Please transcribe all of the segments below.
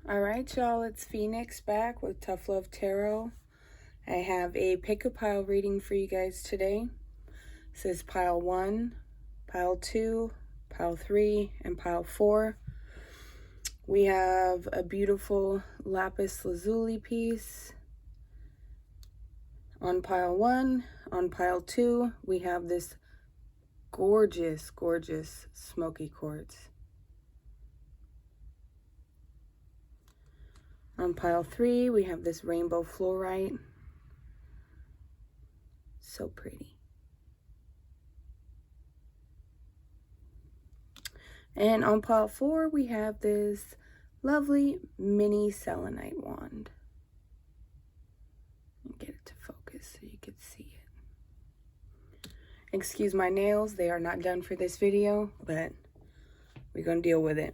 All right, y'all, it's Phoenix back with Tough Love Tarot. I have a pick-a-pile reading for you guys today. This is pile 1, pile 2, pile 3, and pile 4. We have a beautiful lapis lazuli piece on pile 1. On pile 2, we have this gorgeous, gorgeous smoky quartz. On pile 3, we have this rainbow Flourite. So pretty. And on pile 4, we have this lovely mini selenite wand. Get it to focus so you can see it. Excuse my nails, they are not done for this video, but we're going to deal with it.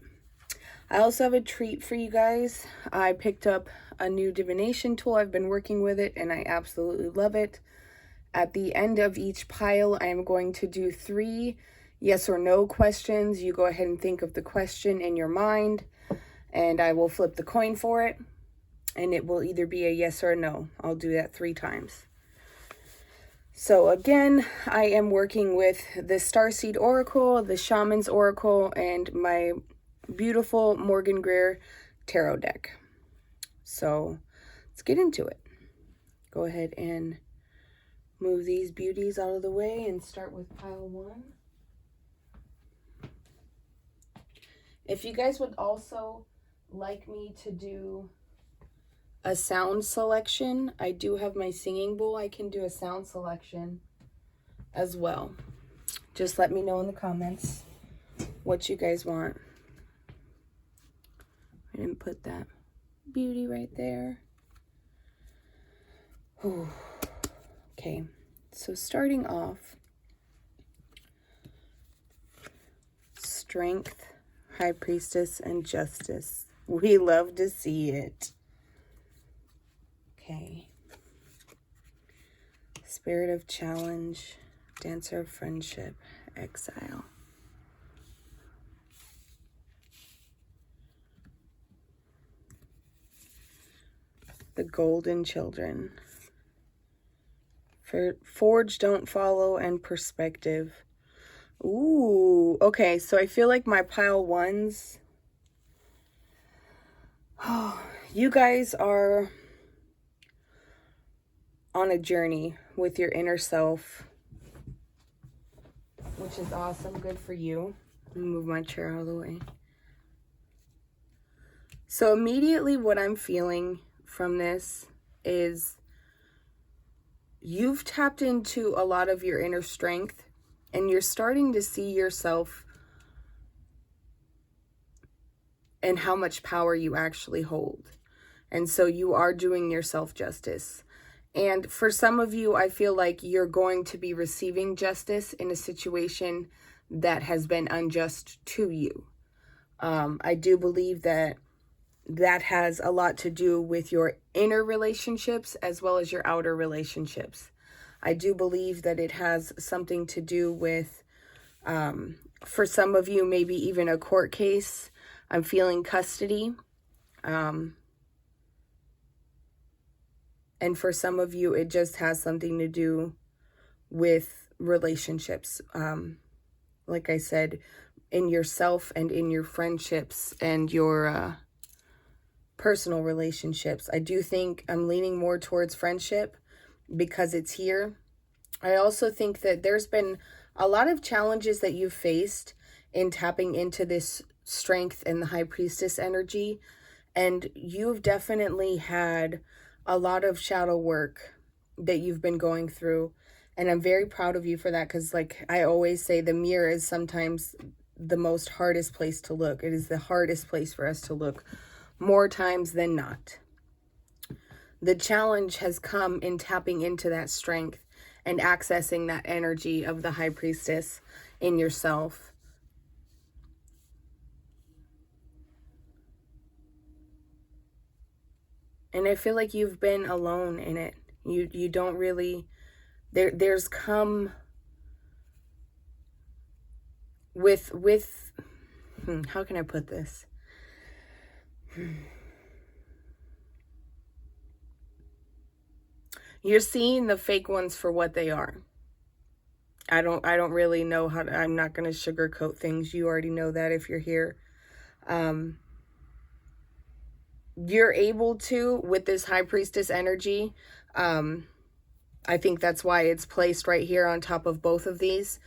I also have a treat for you guys. I picked up a new divination tool. I've been working with it and I absolutely love it. At the end of each pile, I am going to do 3 yes or no questions. You go ahead and think of the question in your mind and I will flip the coin for it. And it will either be a yes or a no. I'll do that 3 times. So again, I am working with the Starseed Oracle, the Shaman's Oracle, and my beautiful Morgan Greer tarot deck. So let's get into it. Go ahead and move these beauties out of the way and start with pile 1. If you guys would also like me to do a sound selection, I do have my singing bowl. I can do a sound selection as well. Just let me know in the comments what you guys want. I didn't put that beauty right there. Whew. Okay, so starting off, Strength, High Priestess, and Justice. We love to see it. Okay. Spirit of Challenge, Dancer of Friendship, Exile. The Golden Children. Forge, Don't Follow, and Perspective. Ooh, okay, so I feel like my pile 1s, oh, you guys are on a journey with your inner self, which is awesome. Good for you. Let me move my chair out of the way. So immediately what I'm feeling from this is you've tapped into a lot of your inner strength and you're starting to see yourself and how much power you actually hold. And so you are doing yourself justice. And for some of you, I feel like you're going to be receiving justice in a situation that has been unjust to you. I do believe that that has a lot to do with your inner relationships as well as your outer relationships. I do believe that it has something to do with, for some of you, maybe even a court case. I'm feeling custody. And for some of you, it just has something to do with relationships. Like I said, in yourself and in your friendships and your personal relationships. I do think I'm leaning more towards friendship because it's here. I also think that there's been a lot of challenges that you've faced in tapping into this strength and the High Priestess energy. And you've definitely had a lot of shadow work that you've been going through. And I'm very proud of you for that because, like I always say, the mirror is sometimes the most hardest place to look. It is the hardest place for us to look more times than not. The challenge has come in tapping into that strength and accessing that energy of the High Priestess in yourself. And I feel like you've been alone in it. You don't really, there's come with how can I put this? You're seeing the fake ones for what they are. I don't really know how to, I'm not going to sugarcoat things. You already know that if you're here. You're able to, with this High Priestess energy, I think that's why it's placed right here on top of both of these.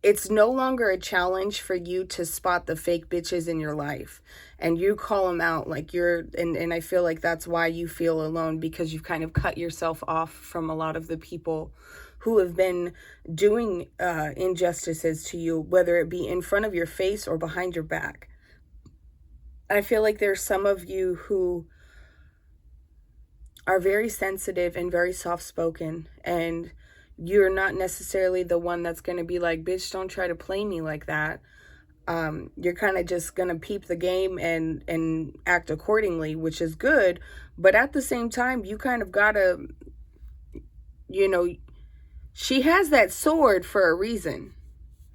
It's no longer a challenge for you to spot the fake bitches in your life, and you call them out like and I feel like that's why you feel alone, because you've kind of cut yourself off from a lot of the people who have been doing injustices to you, whether it be in front of your face or behind your back. I feel like there's some of you who are very sensitive and very soft-spoken, and you're not necessarily the one that's going to be like, bitch, don't try to play me like that. You're kind of just going to peep the game and act accordingly, which is good. But at the same time, you kind of got to, she has that sword for a reason.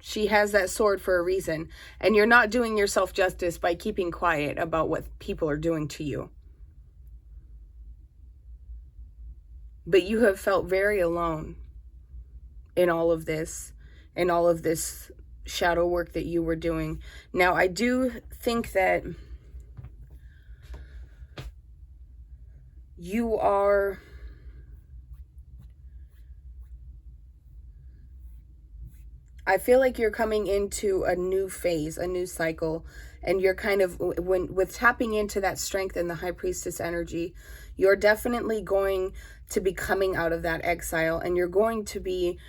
She has that sword for a reason. And you're not doing yourself justice by keeping quiet about what people are doing to you. But you have felt very alone in all of this shadow work that you were doing. Now, I do think that you are I feel like you're coming into a new phase, a new cycle, and you're kind of, with tapping into that strength and the High Priestess energy, you're definitely going to be coming out of that exile, and you're going to be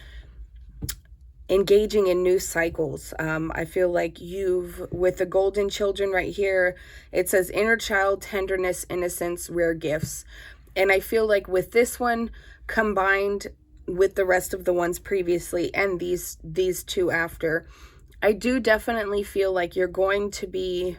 engaging in new cycles. I feel like with the golden children right here, it says inner child, tenderness, innocence, rare gifts. And I feel like with this one combined with the rest of the ones previously and these two after, I do definitely feel like you're going to be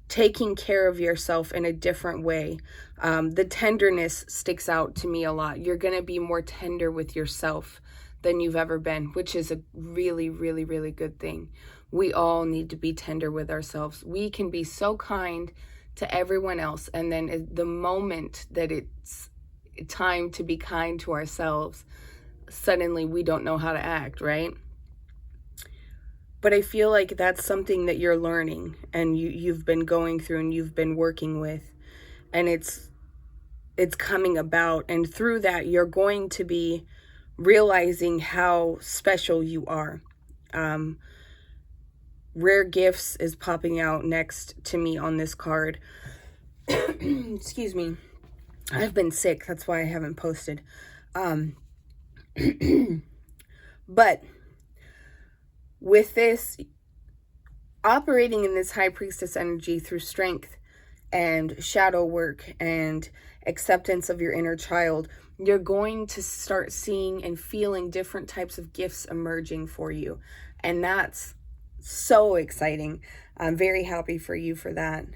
taking care of yourself in a different way. The tenderness sticks out to me a lot. You're going to be more tender with yourself than you've ever been, which is a really, really, really good thing. We all need to be tender with ourselves. We can be so kind to everyone else, and then the moment that it's time to be kind to ourselves, suddenly we don't know how to act, right? But I feel like that's something that you're learning, and you've been going through and you've been working with, and it's coming about, and through that you're going to be realizing how special you are. Rare gifts is popping out next to me on this card. Excuse me. I've been sick. That's why I haven't posted. But with this, operating in this High Priestess energy through strength and shadow work and acceptance of your inner child, you're going to start seeing and feeling different types of gifts emerging for you. And that's so exciting. I'm very happy for you for that.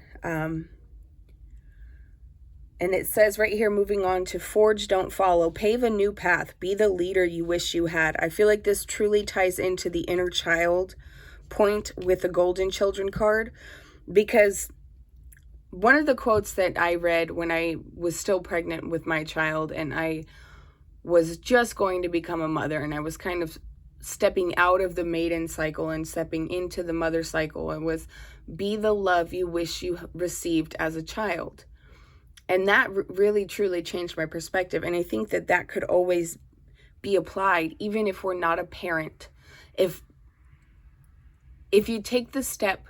And it says right here, moving on to forge, don't follow, pave a new path, be the leader you wish you had. I feel like this truly ties into the inner child point with the golden children card, because one of the quotes that I read when I was still pregnant with my child and I was just going to become a mother, and I was kind of stepping out of the maiden cycle and stepping into the mother cycle, it was be the love you wish you received as a child. And that really, truly changed my perspective. And I think that that could always be applied, even if we're not a parent. If you take the step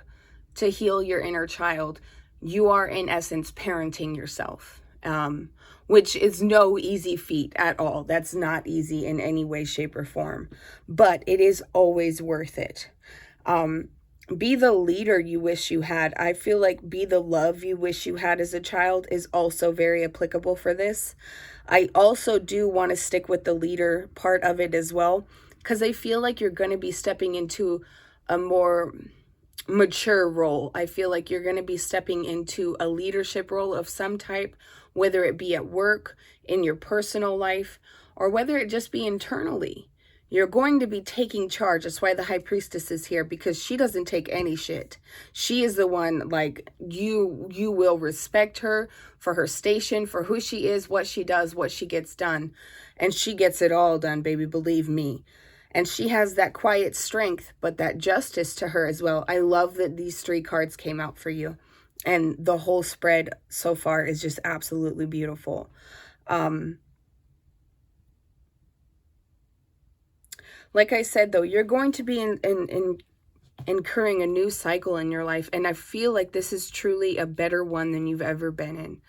to heal your inner child, you are, in essence, parenting yourself, which is no easy feat at all. That's not easy in any way, shape, or form. But it is always worth it. Be the leader you wish you had. I feel like be the love you wish you had as a child is also very applicable for this. I also do want to stick with the leader part of it as well, because I feel like you're going to be stepping into a more mature role. I feel like you're going to be stepping into a leadership role of some type, whether it be at work, in your personal life, or whether it just be internally. You're going to be taking charge. That's why the High Priestess is here, because she doesn't take any shit. She is the one, like, you will respect her for her station, for who she is, what she does, what she gets done. And she gets it all done, baby, believe me. And she has that quiet strength, but that justice to her as well. I love that these 3 cards came out for you. And the whole spread so far is just absolutely beautiful. Like I said, though, you're going to be incurring a new cycle in your life. And I feel like this is truly a better one than you've ever been in.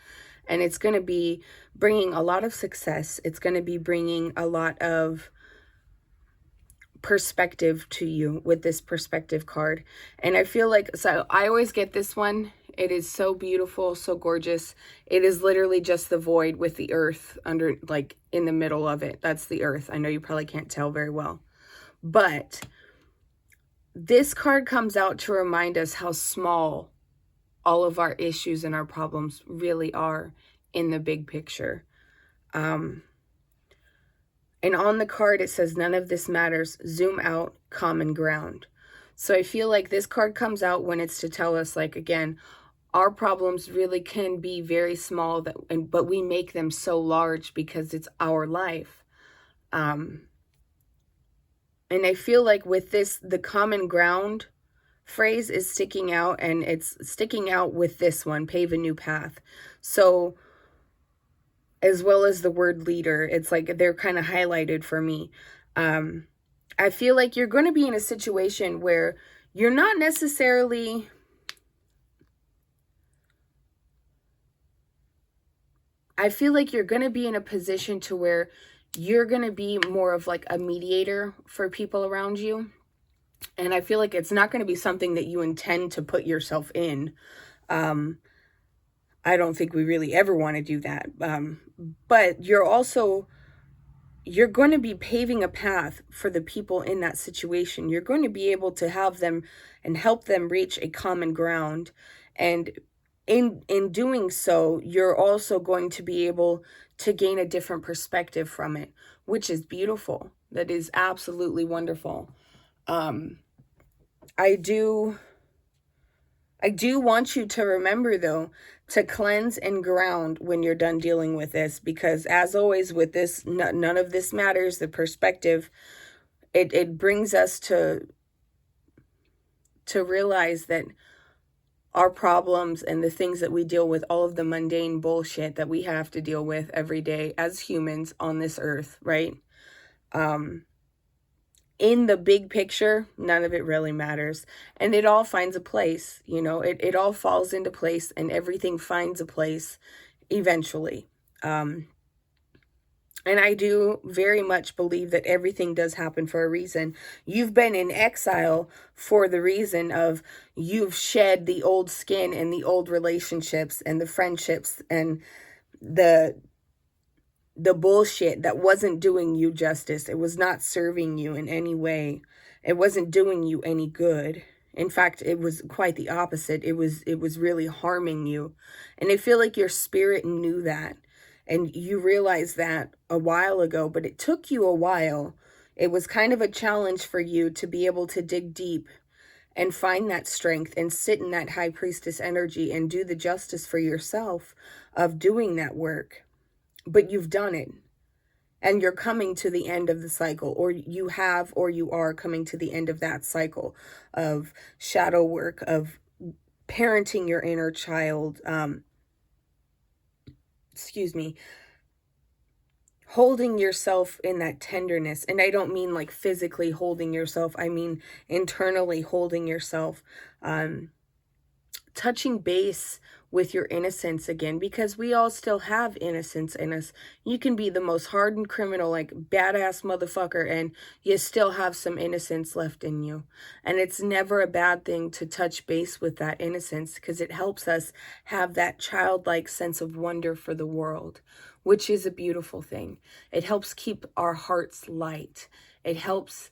And it's going to be bringing a lot of success. It's going to be bringing a lot of perspective to you with this perspective card. And I feel like, so I always get this one. It is so beautiful, so gorgeous. It is literally just the void with the earth under, like, in the middle of it. That's the earth. I know you probably can't tell very well. But this card comes out to remind us how small all of our issues and our problems really are in the big picture. And on the card, it says, none of this matters. Zoom out, common ground. So I feel like this card comes out when it's to tell us, like, again, our problems really can be very small, but we make them so large because it's our life. And I feel like with this, the common ground phrase is sticking out, and it's sticking out with this one, pave a new path. So, as well as the word leader, it's like they're kind of highlighted for me. I feel like you're going to be in a situation where you're not necessarily... I feel like you're going to be in a position to where you're going to be more of like a mediator for people around you. And I feel like it's not going to be something that you intend to put yourself in. I don't think we really ever want to do that. But you're going to be paving a path for the people in that situation. You're going to be able to have them and help them reach a common ground. And in doing so, you're also going to be able to gain a different perspective from it, which is beautiful. That is absolutely wonderful. I do want you to remember, though, to cleanse and ground when you're done dealing with this, because as always with this, none of this matters. The perspective, it brings us to realize that our problems and the things that we deal with, all of the mundane bullshit that we have to deal with every day as humans on this earth, right? In the big picture, none of it really matters. And it all finds a place, you know, it all falls into place, and everything finds a place eventually. And I do very much believe that everything does happen for a reason. You've been in exile for the reason of you've shed the old skin and the old relationships and the friendships and the bullshit that wasn't doing you justice. It was not serving you in any way. It wasn't doing you any good. In fact, it was quite the opposite. It was really harming you. And I feel like your spirit knew that. And you realized that a while ago, but it took you a while. It was kind of a challenge for you to be able to dig deep and find that strength and sit in that high priestess energy and do the justice for yourself of doing that work. But you've done it. And you're coming to the end of the cycle, or you have, or you are coming to the end of that cycle of shadow work, of parenting your inner child, holding yourself in that tenderness. And I don't mean like physically holding yourself. I mean internally holding yourself, touching base with your innocence again, because we all still have innocence in us. You can be the most hardened criminal, like badass motherfucker, and you still have some innocence left in you. And it's never a bad thing to touch base with that innocence, because it helps us have that childlike sense of wonder for the world, which is a beautiful thing. It helps keep our hearts light. It helps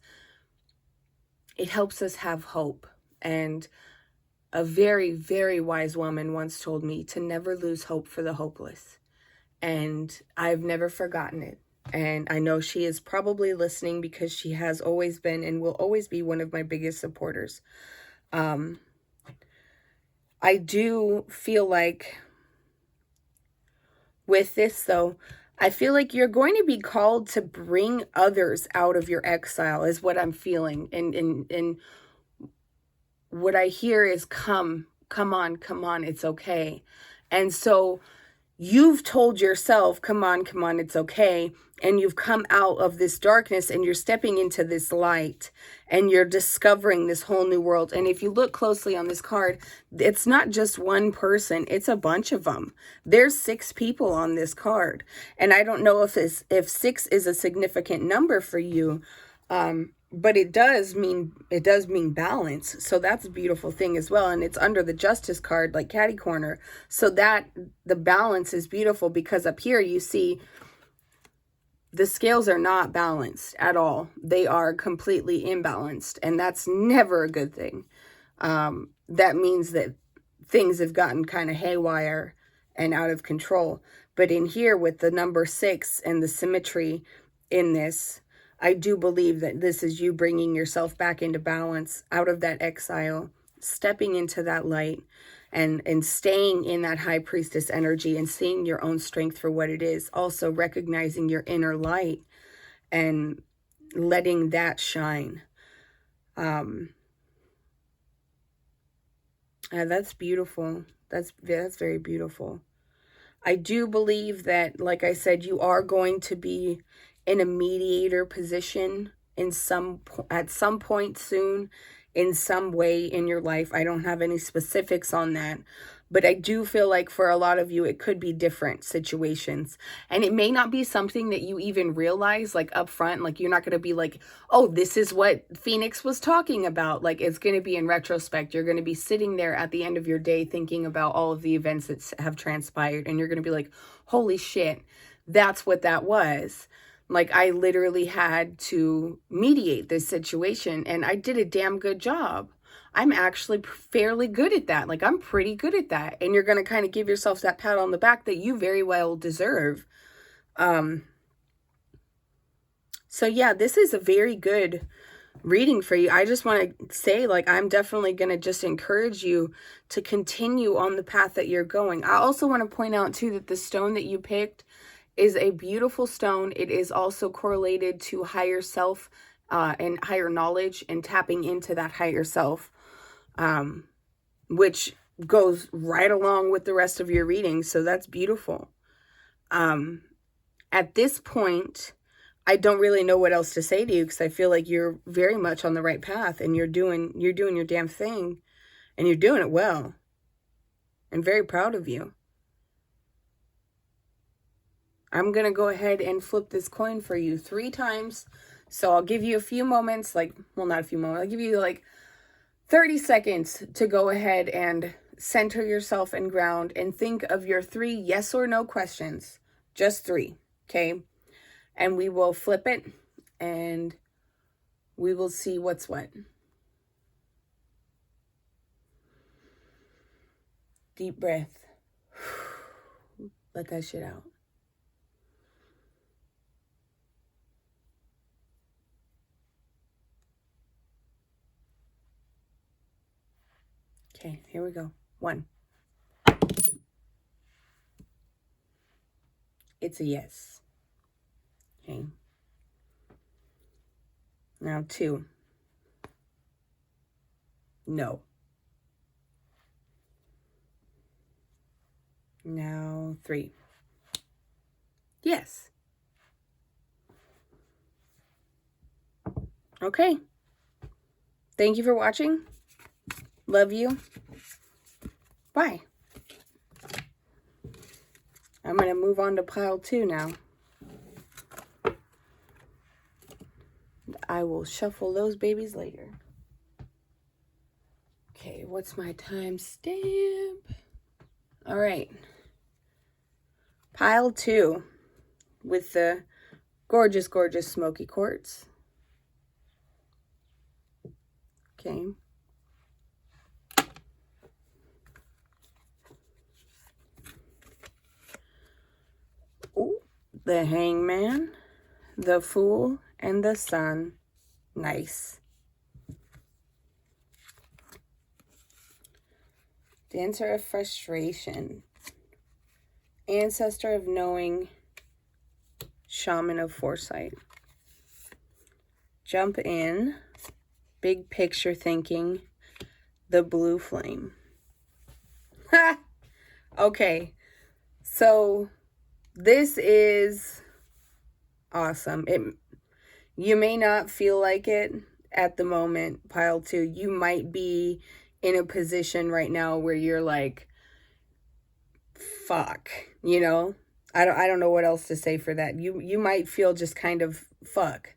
us have hope. And a very, very wise woman once told me to never lose hope for the hopeless. And I've never forgotten it. And I know she is probably listening because she has always been and will always be one of my biggest supporters. I do feel like with this, though, I feel like you're going to be called to bring others out of your exile is what I'm feeling. And what I hear is come on, it's okay. And so you've told yourself, come on, it's okay. And you've come out of this darkness and you're stepping into this light and you're discovering this whole new world. And if you look closely on this card, it's not just one person, it's a bunch of them. There's 6 people on this card. And I don't know if 6 is a significant number for you, but it does mean balance. So that's a beautiful thing as well. And it's under the Justice card, like catty corner. So that the balance is beautiful, because up here you see the scales are not balanced at all. They are completely imbalanced. And that's never a good thing. That means that things have gotten kind of haywire and out of control. But in here with the number 6 and the symmetry in this, I do believe that this is you bringing yourself back into balance, out of that exile, stepping into that light, and staying in that high priestess energy and seeing your own strength for what it is. Also recognizing your inner light and letting that shine. That's beautiful. That's very beautiful. I do believe that, like I said, you are going to be in a mediator position at some point soon, in some way in your life. I don't have any specifics on that, but I do feel like for a lot of you, it could be different situations. And it may not be something that you even realize, like up front. Like, you're not going to be like, oh, this is what Phoenix was talking about. Like, it's going to be in retrospect. You're going to be sitting there at the end of your day thinking about all of the events that have transpired. And you're going to be like, holy shit, that's what that was. Like, I literally had to mediate this situation, and I did a damn good job. I'm actually fairly good at that. Like, I'm pretty good at that. And you're going to kind of give yourself that pat on the back that you very well deserve. So yeah, this is a very good reading for you. I just want to say, like, I'm definitely going to just encourage you to continue on the path that you're going. I also want to point out too that the stone that you picked is a beautiful stone. It is also correlated to higher self and higher knowledge and tapping into that higher self, which goes right along with the rest of your reading. So that's beautiful. At this point, I don't really know what else to say to you, because I feel like you're very much on the right path and you're doing your damn thing, and you're doing it well. I'm very proud of you. I'm going to go ahead and flip this coin for you 3 times. So I'll give you a few moments, not a few moments. I'll give you like 30 seconds to go ahead and center yourself and ground and think of your 3 yes or no questions. Just 3, okay? And we will flip it and we will see what's what. Deep breath. Let that shit out. Okay, here we go. 1. It's a yes. Okay. Now 2. No. Now 3. Yes. Okay. Thank you for watching. Love you. Bye. I'm going to move on to pile 2 now. I will shuffle those babies later. Okay, what's my time stamp? All right. Pile 2 with the gorgeous, gorgeous smoky quartz. Okay. Oh, the Hangman. the Fool and the Sun. Nice. Dancer of Frustration. Ancestor of Knowing. Shaman of Foresight. Jump in. Big picture thinking. The Blue Flame. Ha! Okay. So this is awesome. You may not feel like it at the moment, pile 2. You might be in a position right now where you're like, fuck, you know? I don't know what else to say for that. You might feel just kind of fuck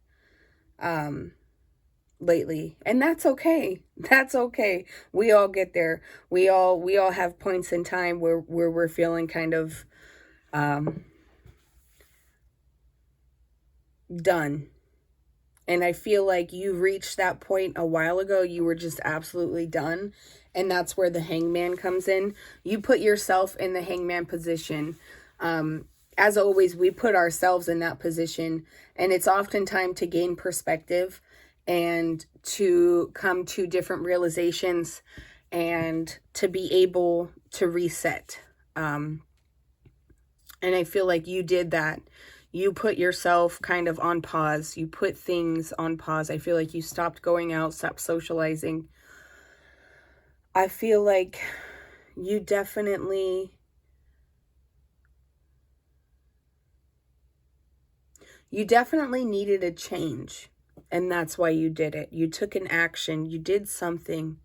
lately, and that's okay. That's okay. We all get there. We all have points in time where we're feeling kind of done. And I feel like you reached that point a while ago. You were just absolutely done. And that's where the Hangman comes in. You put yourself in the Hangman position. As always, we put ourselves in that position. And it's often time to gain perspective and to come to different realizations and to be able to reset. And I feel like you did that. You put yourself kind of on pause. You put things on pause. I feel like you stopped going out, stopped socializing. I feel like you definitely needed a change. And that's why you did it. You took an action. You did something.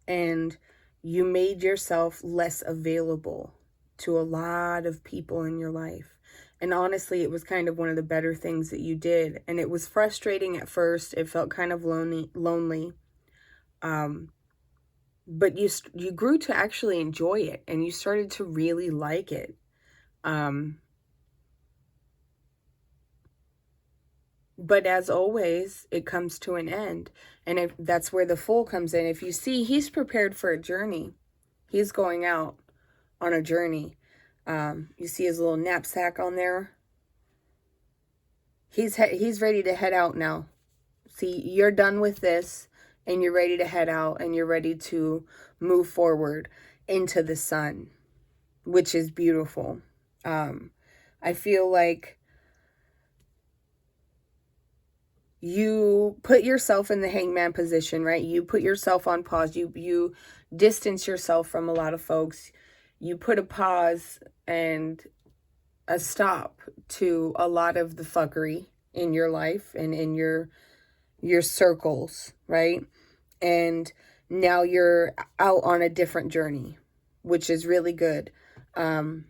And you made yourself less available to a lot of people in your life. And honestly, it was kind of one of the better things that you did. And it was frustrating at first. It felt kind of lonely. But you grew to actually enjoy it. And you started to really like it. But as always, it comes to an end. And that's where the Fool comes in. If you see, he's prepared for a journey. He's going out on a journey. You see his little knapsack on there. He's ready to head out now. See, you're done with this and you're ready to head out and you're ready to move forward into the sun, which is beautiful. I feel like you put yourself in the Hangman position, right? You put yourself on pause. You distance yourself from a lot of folks. You put a pause and a stop to a lot of the fuckery in your life and in your circles, right? And now you're out on a different journey, which is really good. And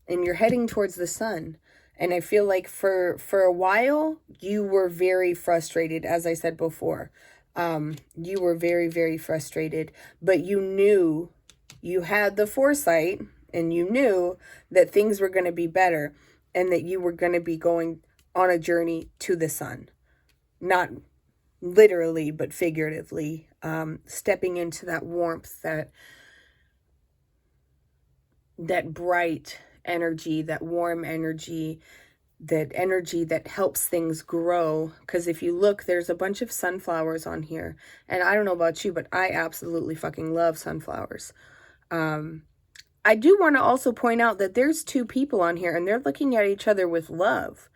you're heading towards the sun. And I feel like for a while, you were very frustrated, as I said before. You were very, very frustrated, but you knew, you had the foresight, and you knew that things were going to be better and that you were going to be going on a journey to the sun. Not literally, but figuratively, stepping into that warmth, that bright energy, that warm energy, that energy that helps things grow. Because if you look, there's a bunch of sunflowers on here. And I don't know about you, but I absolutely fucking love sunflowers. I do want to also point out that there's 2 people on here and they're looking at each other with love.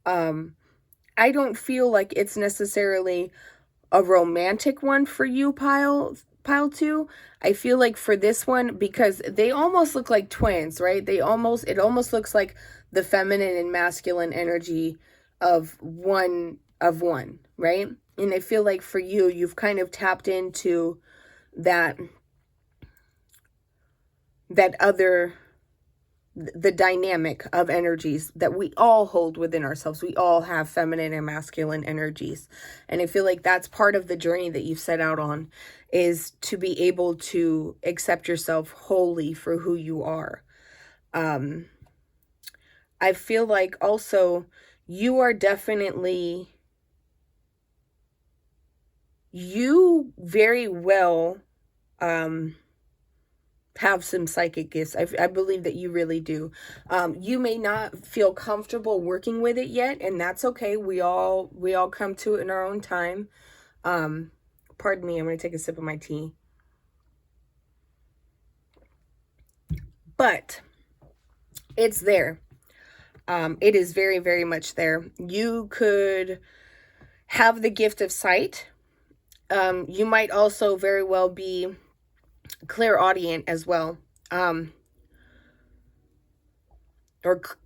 I don't feel like it's necessarily a romantic one for you, pile 2. I feel like for this one, because they almost look like twins, right? It almost looks like the feminine and masculine energy of one, right? And I feel like for you, you've kind of tapped into that other, the dynamic of energies that we all hold within ourselves. We all have feminine and masculine energies. And I feel like that's part of the journey that you've set out on, is to be able to accept yourself wholly for who you are. I feel like also you are definitely, you very well, have some psychic gifts. I believe that you really do. You may not feel comfortable working with it yet, and that's okay. We all come to it in our own time. Pardon me, I'm going to take a sip of my tea. But it's there. It is very, very much there. You could have the gift of sight. You might also very well be clairaudient as well. Or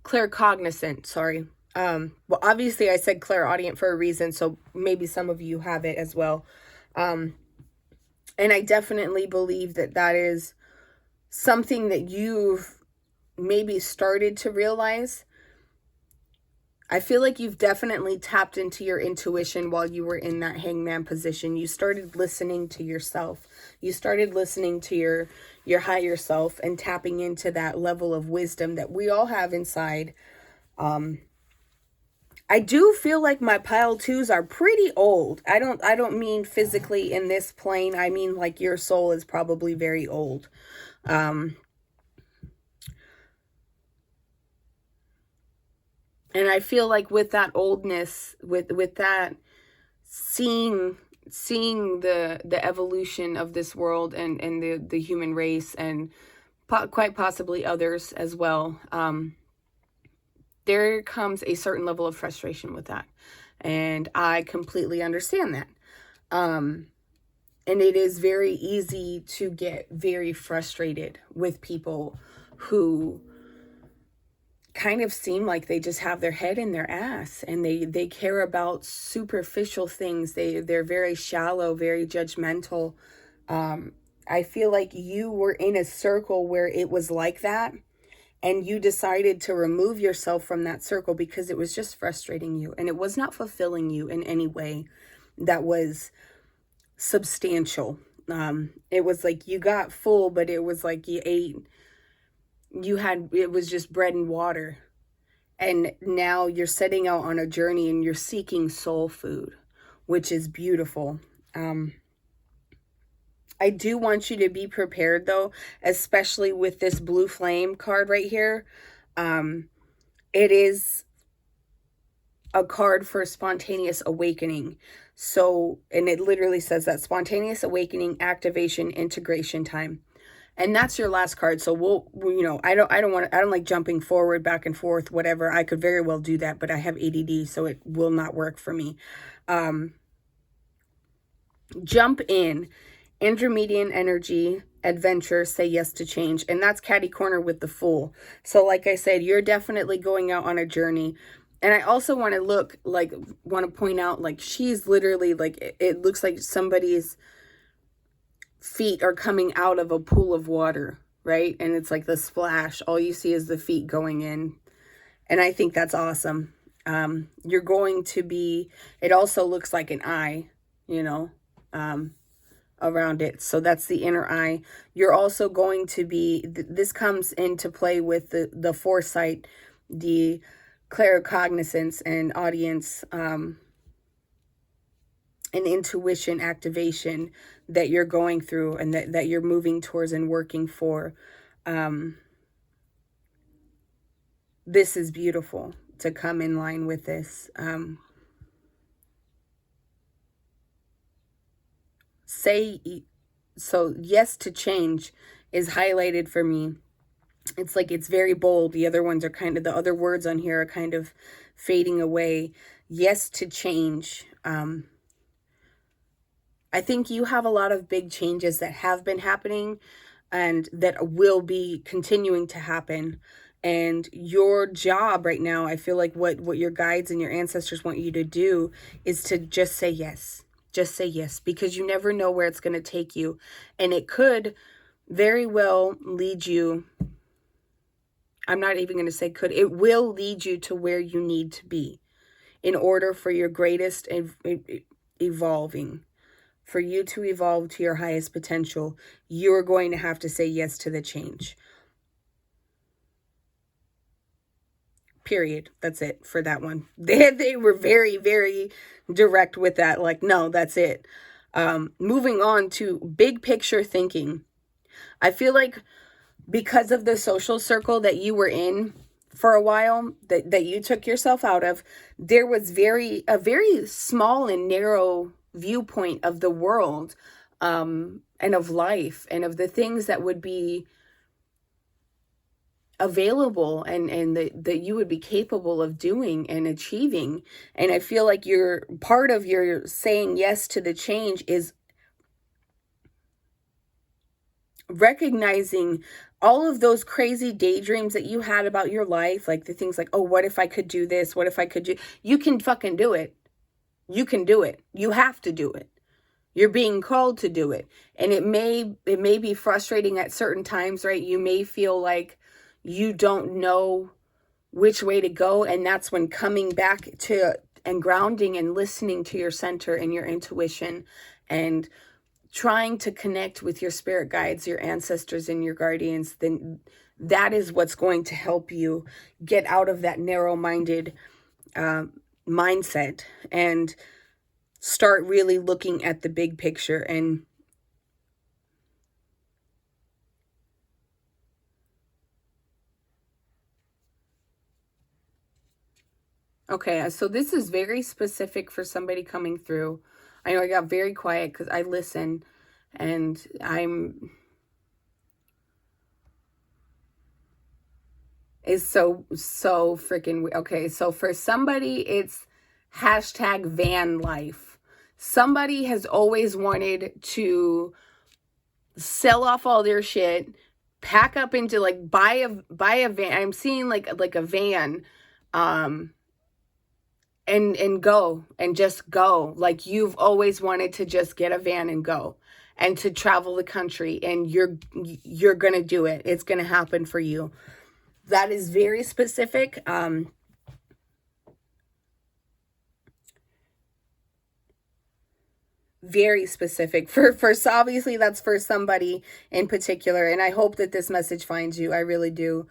claircognizant, sorry. Well, obviously I said clairaudient for a reason, so maybe some of you have it as well. And I definitely believe that that is something that you've maybe started to realize. I feel like you've definitely tapped into your intuition while you were in that hangman position. You started listening to yourself. You started listening to your higher self and tapping into that level of wisdom that we all have inside. I do feel like my pile twos are pretty old. I don't mean physically in this plane. I mean like your soul is probably very old. And I feel like with that oldness, with that seeing the evolution of this world and the human race and quite possibly others as well, there comes a certain level of frustration with that. And I completely understand that. And it is very easy to get very frustrated with people who kind of seem like they just have their head in their ass and they care about superficial things. They're very shallow, very judgmental. I feel like you were in a circle where it was like that, and you decided to remove yourself from that circle because it was just frustrating you and it was not fulfilling you in any way that was substantial. It was like you got full, but it was like you ate, it was just bread and water. And now you're setting out on a journey and you're seeking soul food, which is beautiful. I do want you to be prepared though, especially with this blue flame card right here. It is a card for spontaneous awakening. So, and it literally says that spontaneous awakening, activation, integration time. And that's your last card. So I don't like jumping forward, back and forth, whatever. I could very well do that, but I have ADD, so it will not work for me. Jump in, intermediate energy, adventure, say yes to change. And that's catty corner with the Fool. So like I said, you're definitely going out on a journey. And I also want to point out, like, she's literally like, it looks like somebody's feet are coming out of a pool of water, right? And it's like the splash. All you see is the feet going in. And I think that's awesome. You're going to be, it also looks like an eye, around it. So that's the inner eye. You're also going to be, this comes into play with the foresight, the claircognizance and audience, and intuition activation that you're going through and that you're moving towards and working for. This is beautiful to come in line with this. So yes to change is highlighted for me. It's like it's very bold. The other ones are the other words on here are kind of fading away. Yes to change. I think you have a lot of big changes that have been happening and that will be continuing to happen. And your job right now, I feel like what your guides and your ancestors want you to do is to just say yes. Just say yes, because you never know where it's going to take you. And it could very well lead you, I'm not even going to say could, it will lead you to where you need to be in order for your greatest evolving. For you to evolve to your highest potential, you're going to have to say yes to the change. Period. That's it for that one. They were very, very direct with that. Like, no, that's it. Moving on to big picture thinking. I feel like because of the social circle that you were in for a while, that you took yourself out of, there was a very small and narrow viewpoint of the world, and of life, and of the things that would be available, and that you would be capable of doing and achieving. And I feel like part of your saying yes to the change is recognizing all of those crazy daydreams that you had about your life, like the things like, oh, what if I could do this? What if I could do? You can fucking do it. You can do it. You have to do it. You're being called to do it. And it may be frustrating at certain times, right? You may feel like you don't know which way to go. And that's when coming back to and grounding and listening to your center and your intuition and trying to connect with your spirit guides, your ancestors, and your guardians, then that is what's going to help you get out of that narrow-minded mindset and start really looking at the big picture. And okay, so this is very specific for somebody coming through. I know I got very quiet because I listen, and is so freaking okay. So for somebody, it's hashtag van life. Somebody has always wanted to sell off all their shit, pack up into like buy a van. I'm seeing like a van, and go and just go. Like you've always wanted to just get a van and go and to travel the country, and you're gonna do it. It's gonna happen for you. That is very specific. Very specific for obviously that's for somebody in particular, and I hope that this message finds you. I really do.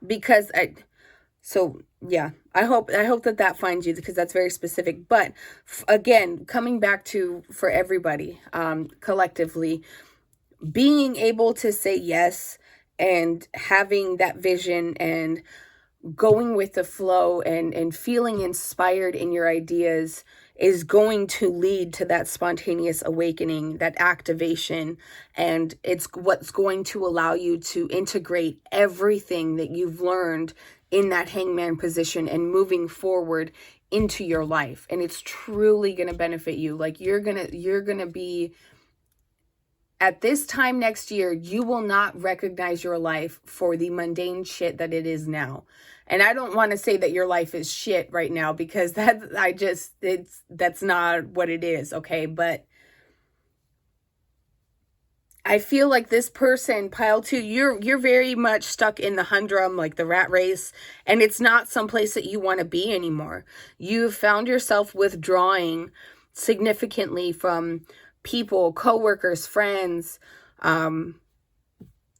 Because I hope that finds you, because that's very specific. But again, coming back to, for everybody, collectively, being able to say yes and having that vision and going with the flow and feeling inspired in your ideas is going to lead to that spontaneous awakening, that activation. And it's what's going to allow you to integrate everything that you've learned in that hangman position and moving forward into your life. And it's truly going to benefit you. Like you're going to be, at this time next year, you will not recognize your life for the mundane shit that it is now. And I don't want to say that your life is shit right now, because that's not what it is, okay? But I feel like this person, pile 2, you're very much stuck in the humdrum, like the rat race, and it's not someplace that you want to be anymore. You've found yourself withdrawing significantly from people, coworkers, friends.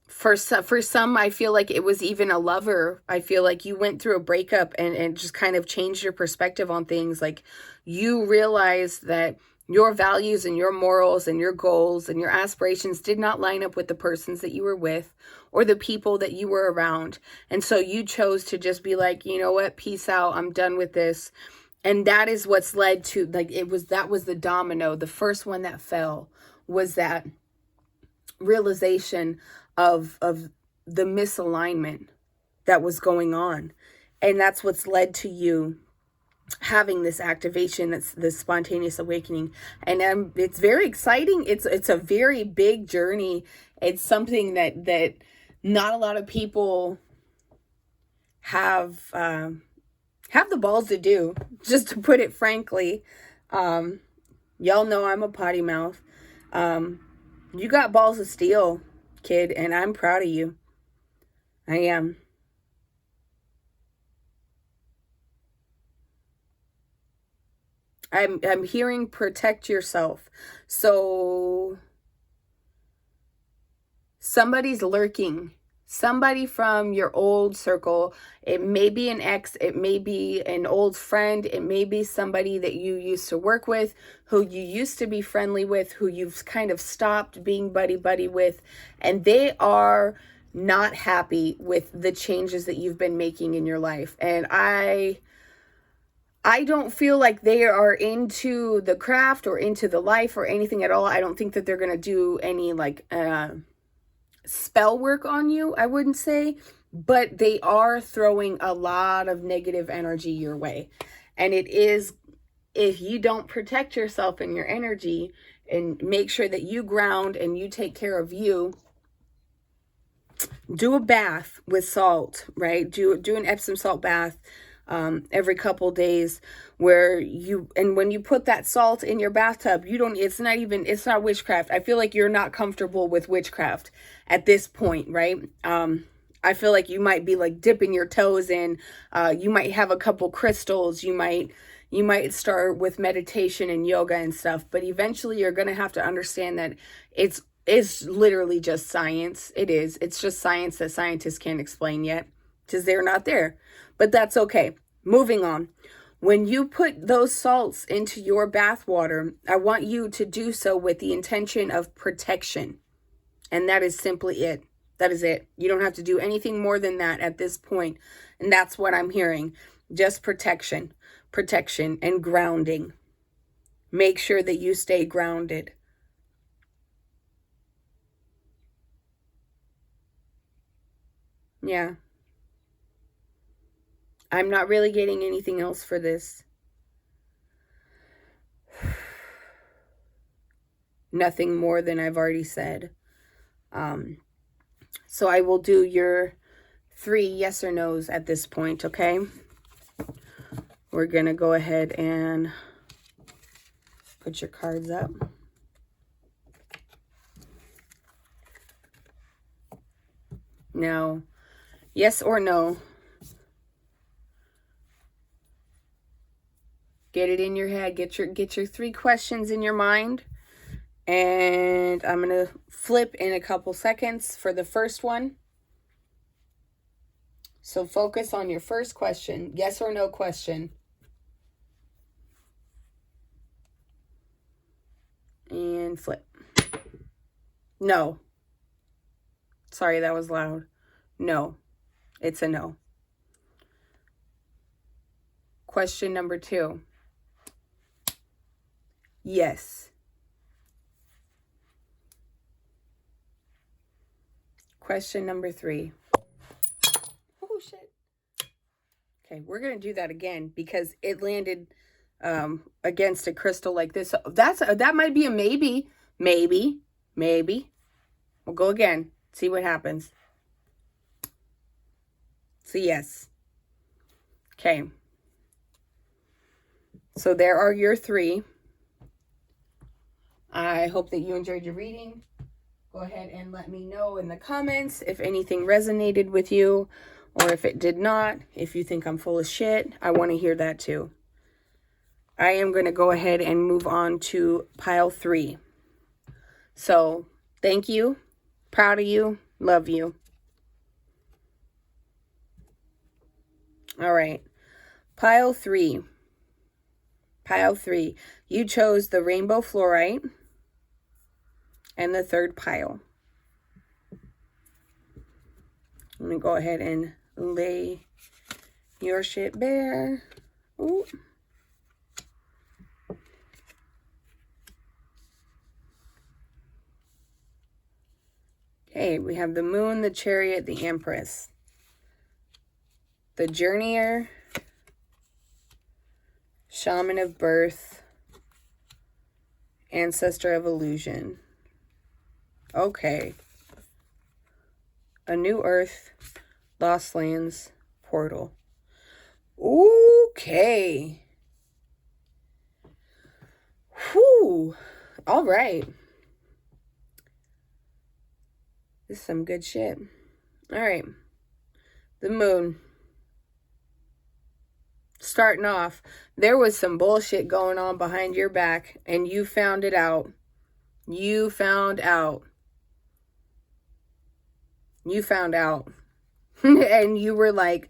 For some, I feel like it was even a lover. I feel like you went through a breakup and just kind of changed your perspective on things. Like you realized that your values and your morals and your goals and your aspirations did not line up with the persons that you were with or the people that you were around. And so you chose to just be like, you know what, peace out, I'm done with this. And that is what's led to, like, that was the domino. The first one that fell was that realization of the misalignment that was going on. And that's what's led to you having this activation, that's this spontaneous awakening. And it's very exciting. It's a very big journey. It's something that not a lot of people have the balls to do, just to put it frankly. Y'all know I'm a potty mouth. You got balls of steel, kid, and I'm proud of you. I am. I'm hearing protect yourself. So somebody's lurking. Somebody from your old circle. It may be an ex, it may be an old friend, it may be somebody that you used to work with, who you used to be friendly with, who you've kind of stopped being buddy with, and they are not happy with the changes that you've been making in your life. And I don't feel like they are into the craft or into the life or anything at all. I don't think that they're going to do any like spell work on you, I wouldn't say, but they are throwing a lot of negative energy your way. And it is, if you don't protect yourself and your energy and make sure that you ground and you take care of you, do a bath with salt, right? Do an Epsom salt bath every couple days, where and when you put that salt in your bathtub, it's not witchcraft. I feel like you're not comfortable with witchcraft at this point, right? I feel like you might be like dipping your toes in, you might have a couple crystals, you might start with meditation and yoga and stuff, but eventually you're going to have to understand that it's literally just science. It's just science that scientists can't explain yet, because they're not there. But that's okay. Moving on. When you put those salts into your bath water, I want you to do so with the intention of protection. And that is simply it. That is it. You don't have to do anything more than that at this point. And that's what I'm hearing. Just protection and grounding. Make sure that you stay grounded. Yeah. I'm not really getting anything else for this. Nothing more than I've already said. So I will do your 3 yes or no's at this point, okay? We're going to go ahead and put your cards up. Now, yes or no. Get it in your head. Get your 3 questions in your mind. And I'm going to flip in a couple seconds for the first one. So focus on your first question. Yes or no question. And flip. No. Sorry, that was loud. No. It's a no. Question number 2. Yes. Question number 3. Oh, shit. Okay, we're going to do that again because it landed against a crystal like this. That might be a maybe. Maybe. We'll go again. See what happens. So yes. Okay. So there are your 3. I hope that you enjoyed your reading. Go ahead and let me know in the comments if anything resonated with you or if it did not. If you think I'm full of shit, I want to hear that too. I am going to go ahead and move on to pile 3. So, thank you. Proud of you. Love you. All right. Pile 3. You chose the rainbow fluorite and the 3rd pile. Let me go ahead and lay your shit bare. Ooh. Okay, we have the moon, the chariot, the empress, the journeyer, shaman of birth, ancestor of illusion. Okay. A new earth, lost lands, portal. Okay. Whew. All right. This is some good shit. All right. The moon. Starting off, there was some bullshit going on behind your back, and you found it out. You found out. You found out. And you were like,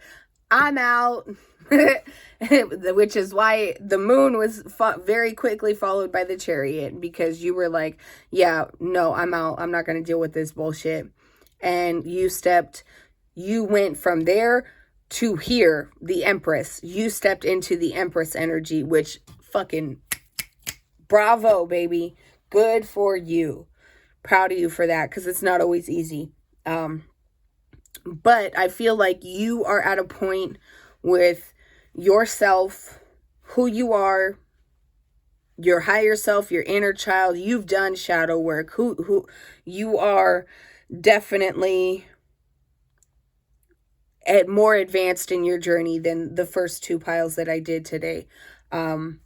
I'm out. Which is why the moon was very quickly followed by the chariot, because you were like, yeah, no, I'm out. I'm not going to deal with this bullshit. And you went from there to here, the Empress. You stepped into the Empress energy, which fucking bravo, baby. Good for you. Proud of you for that, because it's not always easy. But I feel like you are at a point with yourself, who you are, your higher self, your inner child. You've done shadow work. Who you are definitely more advanced in your journey than the first two piles that I did today. And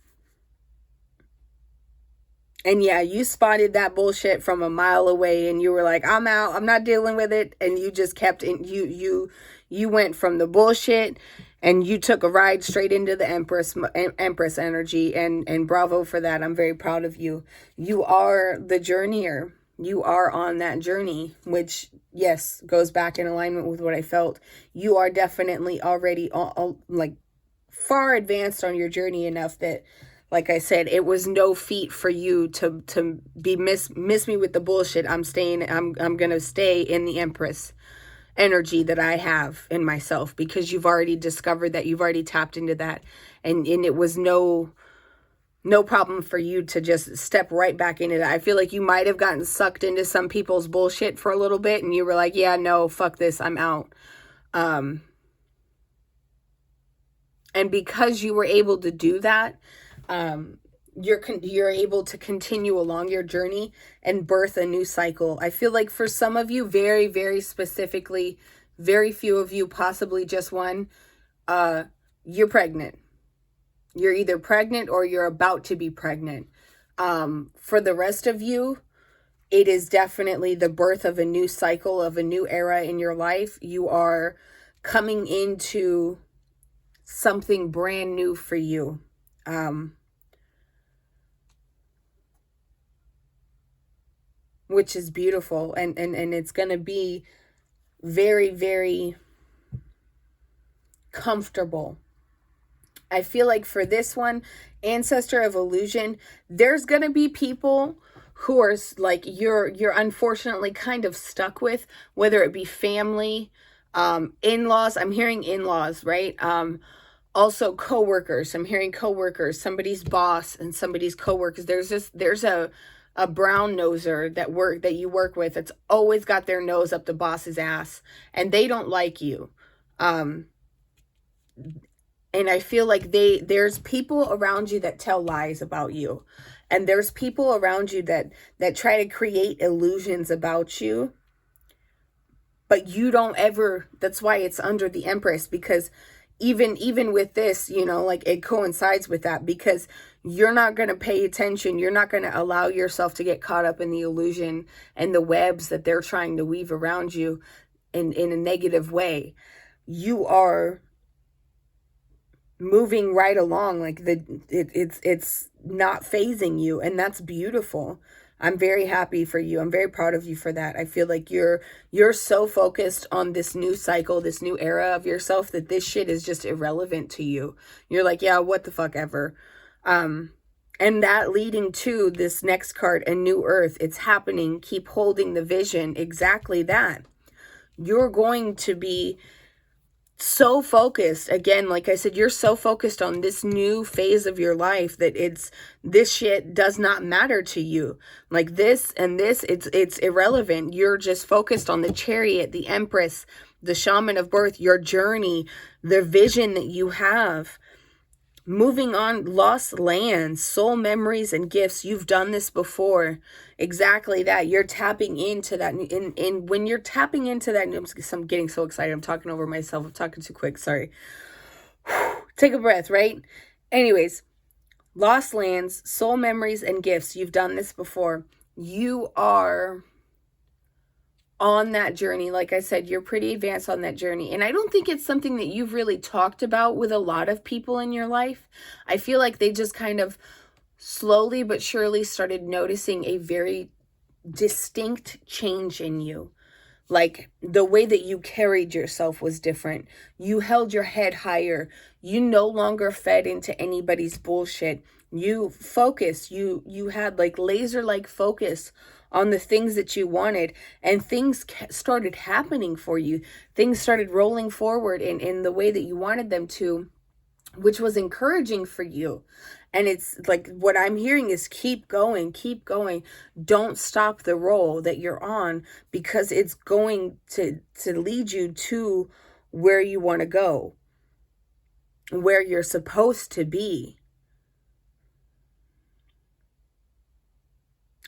yeah, you spotted that bullshit from a mile away, and you were like, I'm out, I'm not dealing with it. And you just kept in, you went from the bullshit and you took a ride straight into the Empress energy, and bravo for that. I'm very proud of you. You are the journeyer. You are on that journey, which, yes, goes back in alignment with what I felt. You are definitely already like far advanced on your journey enough that, like I said, it was no feat for you to be miss me with the bullshit. I'm gonna stay in the Empress energy that I have in myself, because you've already discovered that, you've already tapped into that, and it was no problem for you to just step right back into that. I feel like you might have gotten sucked into some people's bullshit for a little bit, and you were like, yeah, no, fuck this, I'm out. And because you were able to do that, you're able to continue along your journey and birth a new cycle. I feel like for some of you, very, very specifically, very few of you, possibly just one, you're pregnant. You're either pregnant or you're about to be pregnant. For the rest of you, it is definitely the birth of a new cycle, of a new era in your life. You are coming into something brand new for you. Which is beautiful, and it's going to be very, very comfortable. I feel like for this one, Ancestor of Illusion, there's going to be people who are like you're unfortunately kind of stuck with, whether it be family, in-laws. I'm hearing in-laws, right? Also coworkers. I'm hearing coworkers, somebody's boss and somebody's coworkers. There's a brown noser that you work with. It's always got their nose up the boss's ass, and they don't like you. And I feel like there's people around you that tell lies about you. And there's people around you that try to create illusions about you. But you don't ever, that's why it's under the Empress, because even with this, like it coincides with that, because you're not going to pay attention. You're not going to allow yourself to get caught up in the illusion and the webs that they're trying to weave around you in a negative way. You are moving right along, like it's not phasing you, and that's beautiful. I'm very happy for you. I'm very proud of you for that. I feel like you're so focused on this new cycle, this new era of yourself, that this shit is just irrelevant to you. You're like, yeah, what the fuck ever. And that leading to this next card, A New Earth. It's happening. Keep holding the vision. Exactly that. You're going to be so focused, again, like I said, you're so focused on this new phase of your life that this shit does not matter to you. Like this and this, it's irrelevant. You're just focused on the Chariot, the Empress, the Shaman of Birth, your journey, the vision that you have. Moving on, lost lands, soul memories and gifts. You've done this before. Exactly that. You're tapping into that. And when you're tapping into that, I'm getting so excited. I'm talking over myself. I'm talking too quick. Sorry. Take a breath, right? Anyways, lost lands, soul memories and gifts. You've done this before. You are on that journey. Like I said, you're pretty advanced on that journey. And I don't think it's something that you've really talked about with a lot of people in your life. I feel like they just kind of slowly but surely started noticing a very distinct change in you. Like, the way that you carried yourself was different. You held your head higher. You no longer fed into anybody's bullshit. You focused. You had like laser-like focus on the things that you wanted, and things started happening for you. Things started rolling forward in the way that you wanted them to, which was encouraging for you. And it's like, what I'm hearing is keep going, keep going. Don't stop the roll that you're on, because it's going to lead you to where you want to go, where you're supposed to be.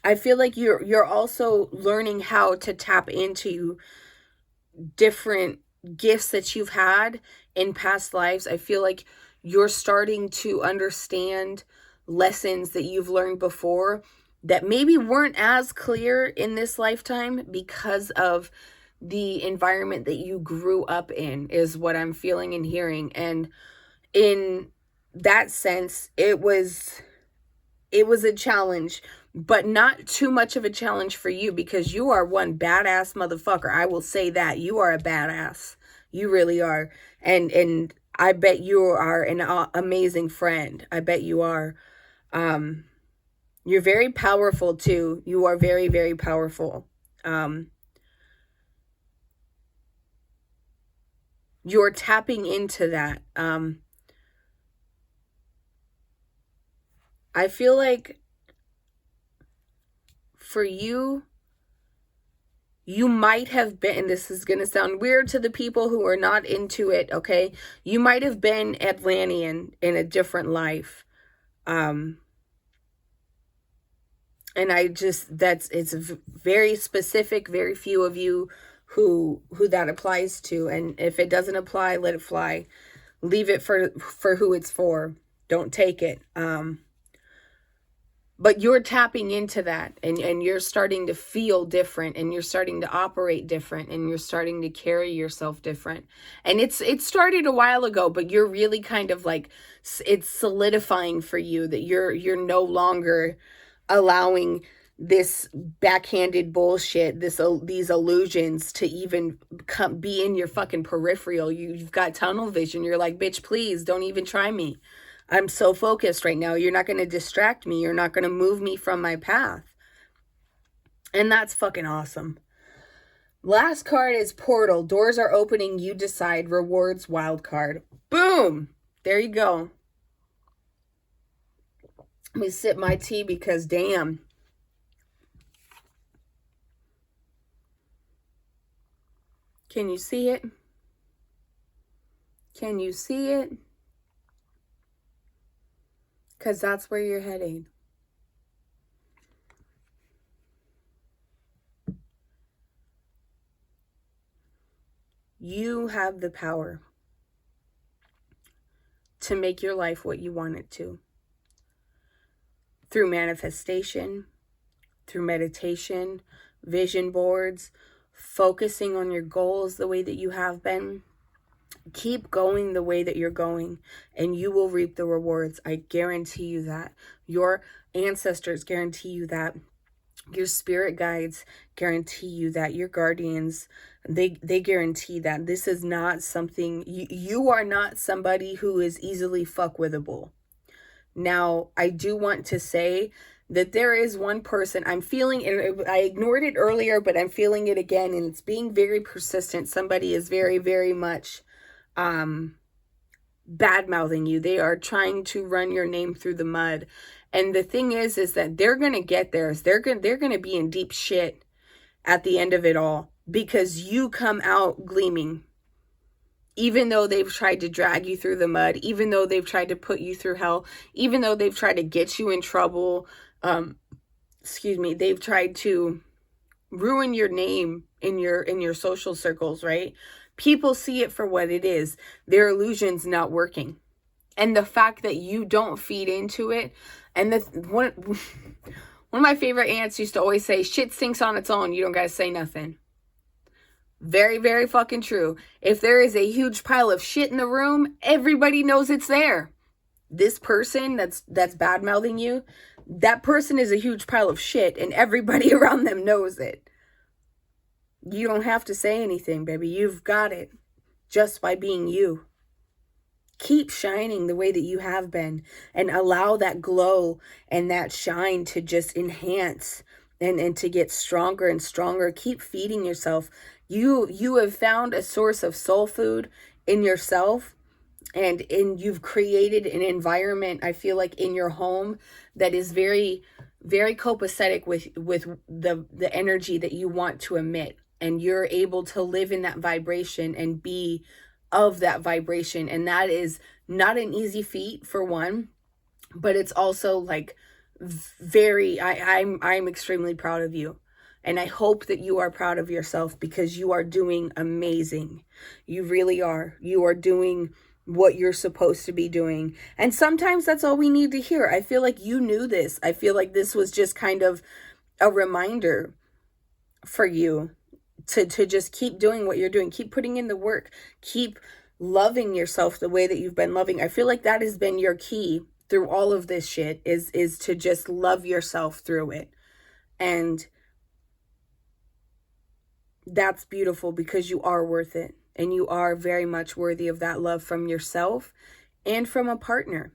I feel like you're also learning how to tap into different gifts that you've had in past lives. I feel like you're starting to understand lessons that you've learned before that maybe weren't as clear in this lifetime because of the environment that you grew up in, is what I'm feeling and hearing. And in that sense, it was a challenge, but not too much of a challenge for you, because you are one badass motherfucker. I will say that. You are a badass. You really are. And I bet you are an amazing friend. I bet you are. You're very powerful too. You are very, very powerful. You're tapping into that. I feel like for you, you might have been, and this is going to sound weird to the people who are not into it, okay? You might have been Atlantean in a different life. And it's very specific, very few of you who that applies to. And if it doesn't apply, let it fly. Leave it for who it's for. Don't take it. But you're tapping into that, and you're starting to feel different, and you're starting to operate different, and you're starting to carry yourself different. And it started a while ago, but you're really kind of like, it's solidifying for you that you're no longer allowing this backhanded bullshit, these illusions to even be in your fucking peripheral. You've got tunnel vision. You're like, bitch, please don't even try me. I'm so focused right now. You're not going to distract me. You're not going to move me from my path. And that's fucking awesome. Last card is Portal. Doors are opening. You decide. Rewards wild card. Boom. There you go. Let me sip my tea because damn. Can you see it? Can you see it? Because that's where you're heading. You have the power to make your life what you want it to. Through manifestation, through meditation, vision boards, focusing on your goals the way that you have been. Keep going the way that you're going, and you will reap the rewards. I guarantee you that. Your ancestors guarantee you that. Your spirit guides guarantee you that. Your guardians, they guarantee that. This is not something, you are not somebody who is easily fuckwithable. Now, I do want to say that there is one person I'm feeling, and I ignored it earlier, but I'm feeling it again, and it's being very persistent. Somebody is very, very much bad-mouthing you. They are trying to run your name through the mud. And the thing is that they're going to get theirs. They're going to be in deep shit at the end of it all, because you come out gleaming. Even though they've tried to drag you through the mud, even though they've tried to put you through hell, even though they've tried to get you in trouble, they've tried to ruin your name in your social circles, right? People see it for what it is. Their illusion's not working. And the fact that you don't feed into it, and one of my favorite aunts used to always say, shit stinks on its own. You don't got to say nothing. Very, very fucking true. If there is a huge pile of shit in the room, everybody knows it's there. This person that's bad-mouthing you, that person is a huge pile of shit, and everybody around them knows it. You don't have to say anything, baby. You've got it just by being you. Keep shining the way that you have been, and allow that glow and that shine to just enhance and to get stronger and stronger. Keep feeding yourself. You have found a source of soul food in yourself, and you've created an environment, I feel like, in your home that is very, very copacetic with the energy that you want to emit, and you're able to live in that vibration and be of that vibration. And that is not an easy feat, for one, but it's also like very, I'm extremely proud of you. And I hope that you are proud of yourself, because you are doing amazing. You really are. You are doing what you're supposed to be doing. And sometimes that's all we need to hear. I feel like you knew this. I feel like this was just kind of a reminder for you to just keep doing what you're doing. Keep putting in the work. Keep loving yourself the way that you've been loving. I feel like that has been your key through all of this shit, is to just love yourself through it. And that's beautiful, because you are worth it. And you are very much worthy of that love from yourself and from a partner.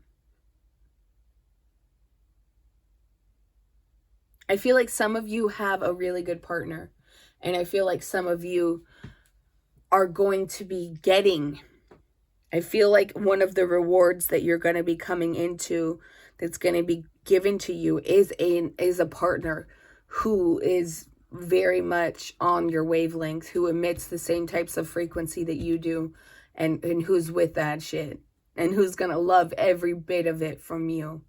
I feel like some of you have a really good partner. And I feel like some of you are going to be getting, I feel like one of the rewards that you're going to be coming into, that's going to be given to you, is a partner who is very much on your wavelength, who emits the same types of frequency that you do, and who's with that shit, and who's gonna love every bit of it from you.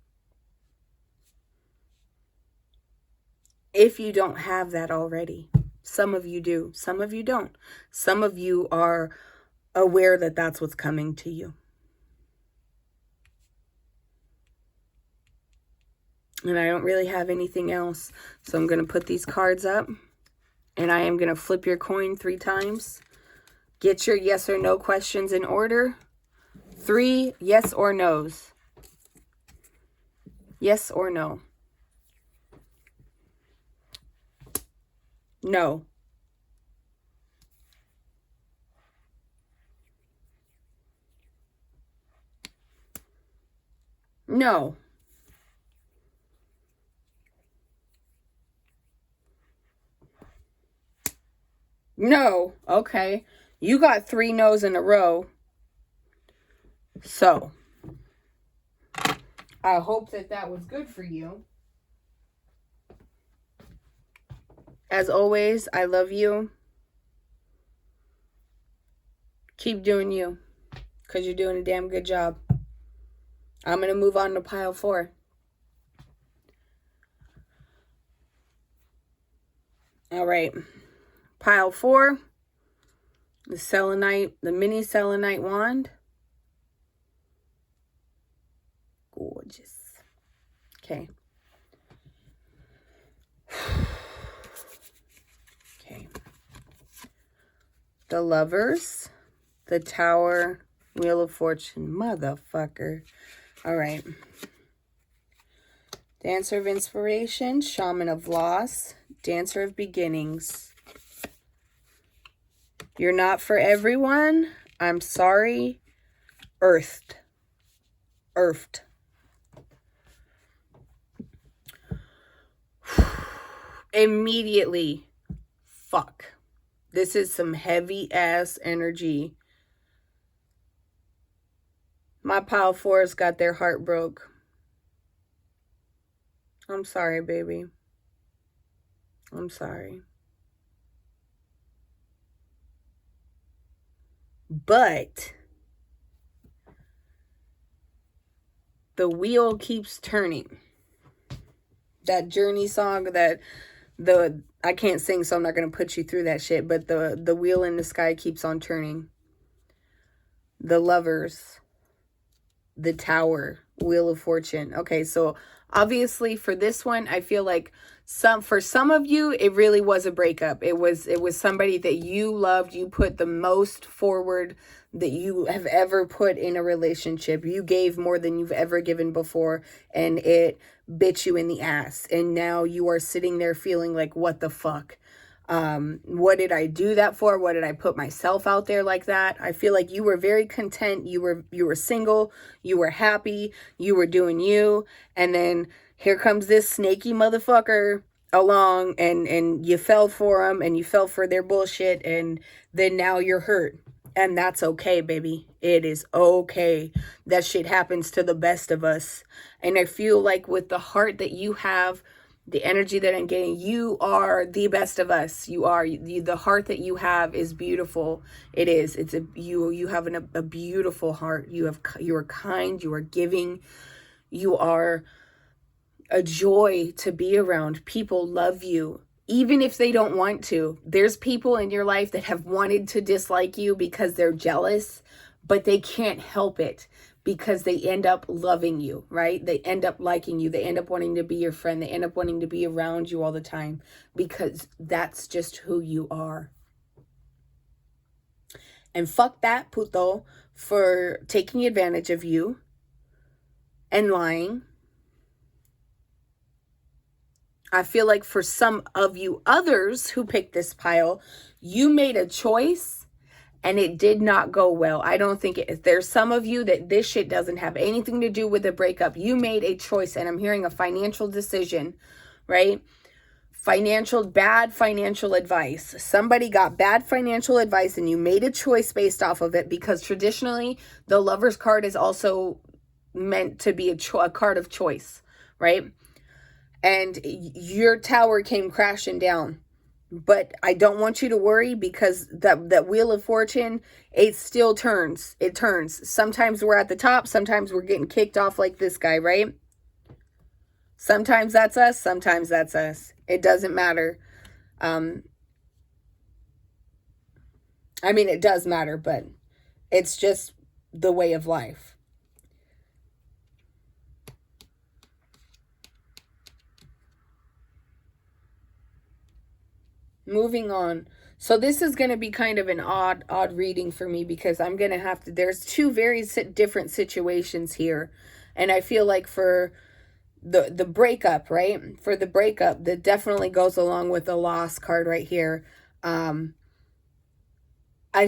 If you don't have that already, some of you do, some of you don't. Some of you are aware that that's what's coming to you. And I don't really have anything else. So I'm going to put these cards up. And I am going to flip your coin 3 times. Get your yes or no questions in order. 3 yes or no's. Yes or no. No. No. No. Okay. You got 3 no's in a row. So, I hope that was good for you. As always, I love you. Keep doing you, because you're doing a damn good job. I'm going to move on to pile 4. All right. Pile 4, the Celenite, the mini Celenite wand. Gorgeous. Okay. Okay. The Lovers, the Tower, Wheel of Fortune. Motherfucker. All right. Dancer of Inspiration, Shaman of Loss, Dancer of Beginnings. You're not for everyone. I'm sorry. Earthed. Earthed. Immediately. Fuck. This is some heavy ass energy. My pile 4's got their heart broke. I'm sorry, baby. I'm sorry. But the wheel keeps turning. That Journey song, I can't sing, so I'm not going to put you through that shit, but the wheel in the sky keeps on turning. The Lovers, the Tower, Wheel of Fortune. Okay, so obviously for this one, I feel like for some of you, it really was a breakup. It was somebody that you loved. You put the most forward that you have ever put in a relationship. You gave more than you've ever given before, and it bit you in the ass. And now you are sitting there feeling like, what the fuck? What did I do that for? What did I put myself out there like that? I feel like you were very content. You were single. You were happy. You were doing you. And then here comes this snaky motherfucker along, and you fell for him, and you fell for their bullshit, and then now you're hurt. And that's okay, baby. It is okay. That shit happens to the best of us. And I feel like with the heart that you have, the energy that I'm getting, you are the best of us. You are. The heart that you have is beautiful. It is. You have a beautiful heart. You are kind. You are giving. You are a joy to be around. People love you, even if they don't want to. There's people in your life that have wanted to dislike you because they're jealous, but they can't help it because they end up loving you, right? They end up liking you. They end up wanting to be your friend. They end up wanting to be around you all the time because that's just who you are. And fuck that puto for taking advantage of you and lying. I feel like for some of you others who picked this pile, you made a choice and it did not go well. I don't think there's some of you that this shit doesn't have anything to do with the breakup. You made a choice, and I'm hearing a financial decision, right? Bad financial advice. Somebody got bad financial advice and you made a choice based off of it, because traditionally the Lover's card is also meant to be a card of choice, right? And your tower came crashing down. But I don't want you to worry, because that Wheel of Fortune, it still turns. It turns. Sometimes we're at the top. Sometimes we're getting kicked off like this guy, right? Sometimes that's us. Sometimes that's us. It doesn't matter. I mean, it does matter, but it's just the way of life. Moving on. So this is going to be kind of an odd reading for me, because I'm going to have to, there's two very different situations here. And I feel like for the breakup, right? For the breakup, that definitely goes along with the loss card right here. I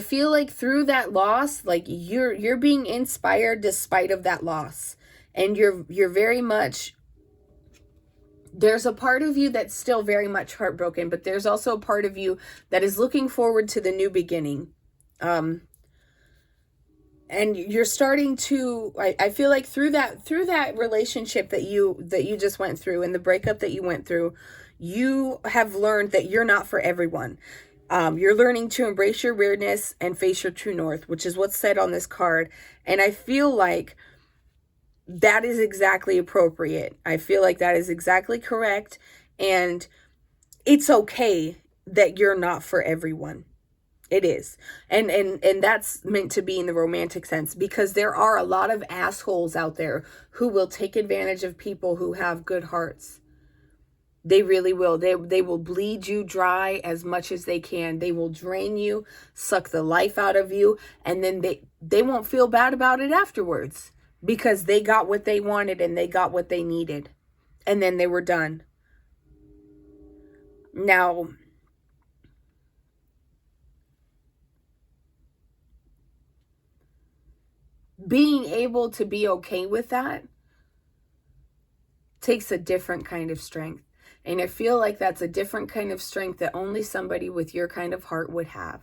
feel like through that loss, like you're being inspired despite of that loss. And you're very much, there's a part of you that's still very much heartbroken, but there's also a part of you that is looking forward to the new beginning. And you're starting to, I feel like through that relationship that you just went through, and the breakup that you went through, you have learned that you're not for everyone. You're learning to embrace your weirdness and face your true north, which is what's said on this card. And I feel like that is exactly appropriate. I feel like that is exactly correct. And it's okay that you're not for everyone. It is. And that's meant to be in the romantic sense, because there are a lot of assholes out there who will take advantage of people who have good hearts. They really will. They will bleed you dry as much as they can. They will drain you, suck the life out of you, and then they won't feel bad about it afterwards, because they got what they wanted and they got what they needed. And then they were done. Now, being able to be okay with that takes a different kind of strength. And I feel like that's a different kind of strength that only somebody with your kind of heart would have.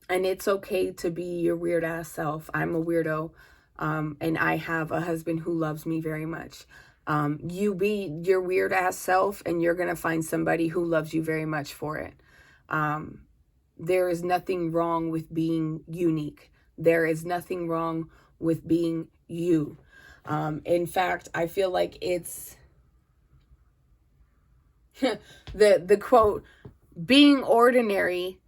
And it's okay to be your weird ass self. I'm a weirdo. And I have a husband who loves me very much. You be your weird ass self, and you're going to find somebody who loves you very much for it. There is nothing wrong with being unique. There is nothing wrong with being you. In fact, I feel like it's the quote, being ordinary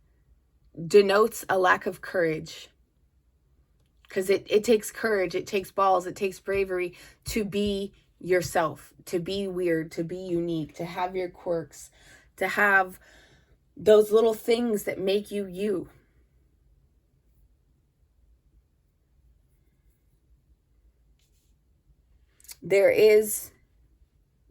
denotes a lack of courage. Because it takes courage, it takes balls, it takes bravery to be yourself, to be weird, to be unique, to have your quirks, to have those little things that make you you. There is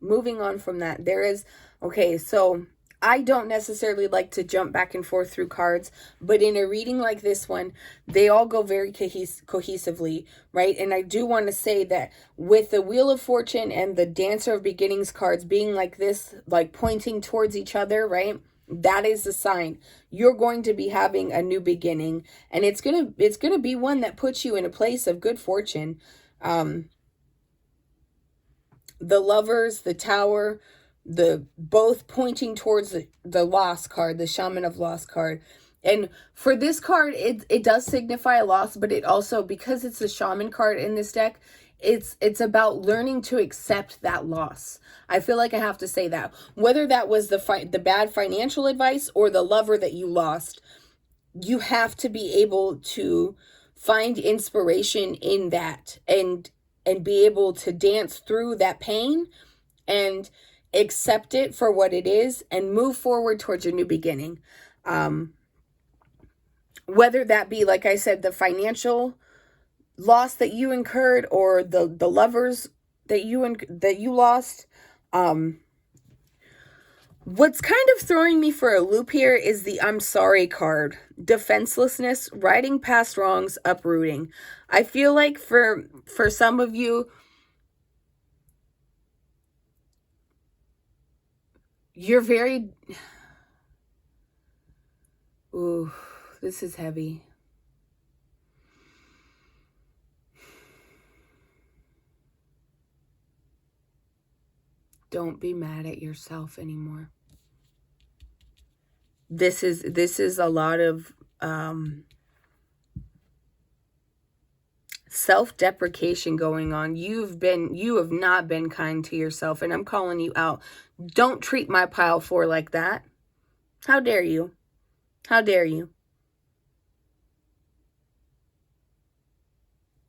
moving on from that, there is, okay, so I don't necessarily like to jump back and forth through cards, but in a reading like this one, they all go very cohesively, right? And I do want to say that with the Wheel of Fortune and the Dancer of Beginnings cards being like this, like pointing towards each other, right? That is the sign you're going to be having a new beginning, and it's gonna be one that puts you in a place of good fortune. The Lovers, the Tower, the both pointing towards the Lost card, the Shaman of Lost card. And for this card, it does signify a loss, but it also, because it's the Shaman card in this deck, it's about learning to accept that loss. I feel like I have to say that. Whether that was the bad financial advice or the lover that you lost, you have to be able to find inspiration in that and be able to dance through that pain and accept it for what it is and move forward towards a new beginning. Whether that be, like I said, the financial loss that you incurred or the lovers that you lost. What's kind of throwing me for a loop here is the I'm sorry card. Defenselessness, riding past wrongs, uprooting. I feel like for some of you, you're very... Ooh, this is heavy. Don't be mad at yourself anymore. This is a lot of self-deprecation going on. You have not been kind to yourself, and I'm calling you out. Don't treat my pile 4 like that. How dare you? How dare you?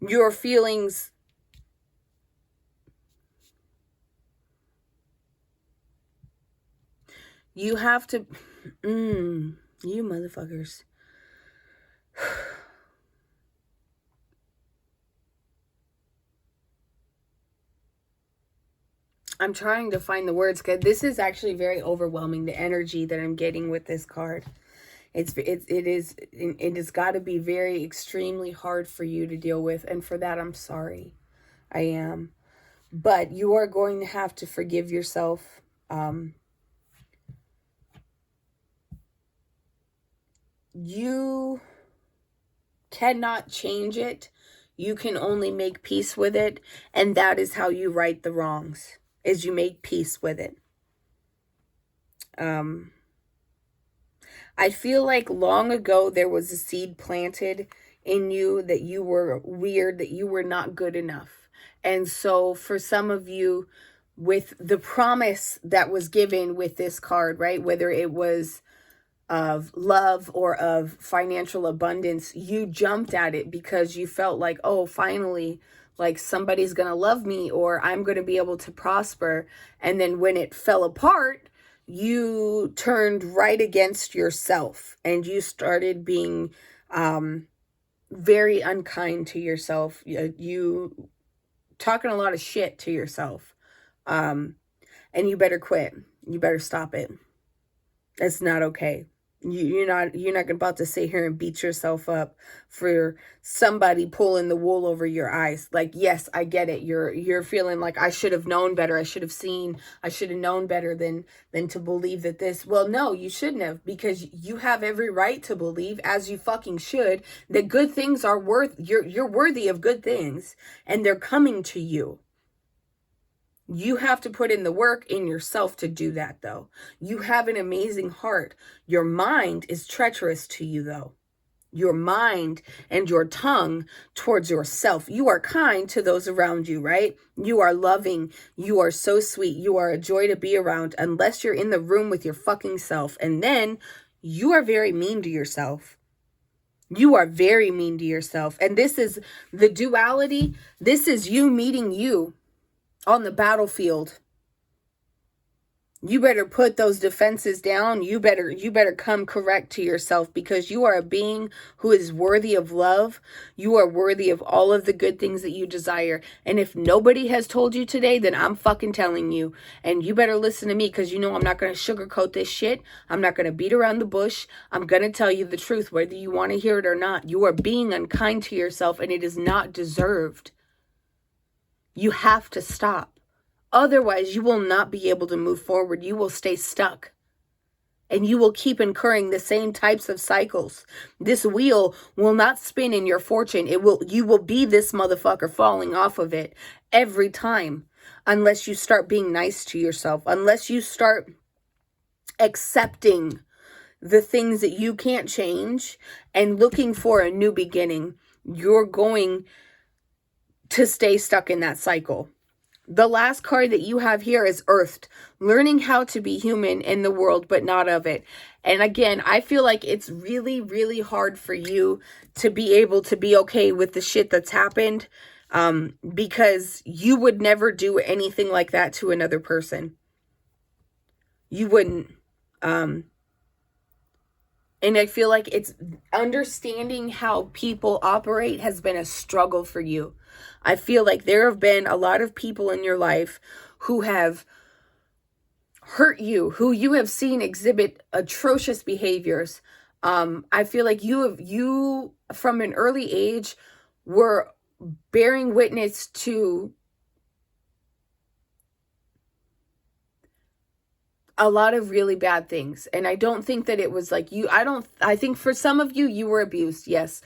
Your feelings... You have to... you motherfuckers. I'm trying to find the words, because this is actually very overwhelming, the energy that I'm getting with this card. It has got to be very extremely hard for you to deal with, and for that I'm sorry. I am. But you are going to have to forgive yourself. You cannot change it. You can only make peace with it, and that is how you right the wrongs, is you make peace with it. I feel like long ago there was a seed planted in you that you were weird, that you were not good enough. And so for some of you, with the promise that was given with this card, right, whether it was of love or of financial abundance, you jumped at it because you felt like, oh, finally, like somebody's gonna love me, or I'm gonna be able to prosper. And then when it fell apart, you turned right against yourself and you started being very unkind to yourself. You talking a lot of shit to yourself, and you better quit. You better stop it. It's not okay. You're not about to sit here and beat yourself up for somebody pulling the wool over your eyes. Like, yes, I get it. You're feeling like, I should have known better. I should have seen. I should have known better than to believe that this. Well, no, you shouldn't have, because you have every right to believe, as you fucking should, that good things are you're worthy of good things, and they're coming to you. You have to put in the work in yourself to do that, though. You have an amazing heart. Your mind is treacherous to you, though. Your mind and your tongue towards yourself. You are kind to those around you, right? You are loving. You are so sweet. You are a joy to be around, unless you're in the room with your fucking self. And then you are very mean to yourself. You are very mean to yourself. And this is the duality. This is you meeting you on the battlefield. You better put those defenses down. You better come correct to yourself, because you are a being who is worthy of love. You are worthy of all of the good things that you desire. And if nobody has told you today, then I'm fucking telling you. And you better listen to me, because you know I'm not going to sugarcoat this shit. I'm not going to beat around the bush. I'm going to tell you the truth, whether you want to hear it or not. You are being unkind to yourself, and it is not deserved. You have to stop. Otherwise, you will not be able to move forward. You will stay stuck. And you will keep incurring the same types of cycles. This wheel will not spin in your fortune. You will be this motherfucker falling off of it every time. Unless you start being nice to yourself. Unless you start accepting the things that you can't change and looking for a new beginning. You're going to stay stuck in that cycle. The last card that you have here is Earthed, learning how to be human in the world, but not of it. And again, I feel like it's really, really hard for you to be able to be okay with the shit that's happened, because you would never do anything like that to another person. You wouldn't. And I feel like it's understanding how people operate has been a struggle for you. I feel like there have been a lot of people in your life who have hurt you, who you have seen exhibit atrocious behaviors. I feel like you from an early age were bearing witness to a lot of really bad things. And I don't think that it was like you, I think for some of you, you were abused. Yes.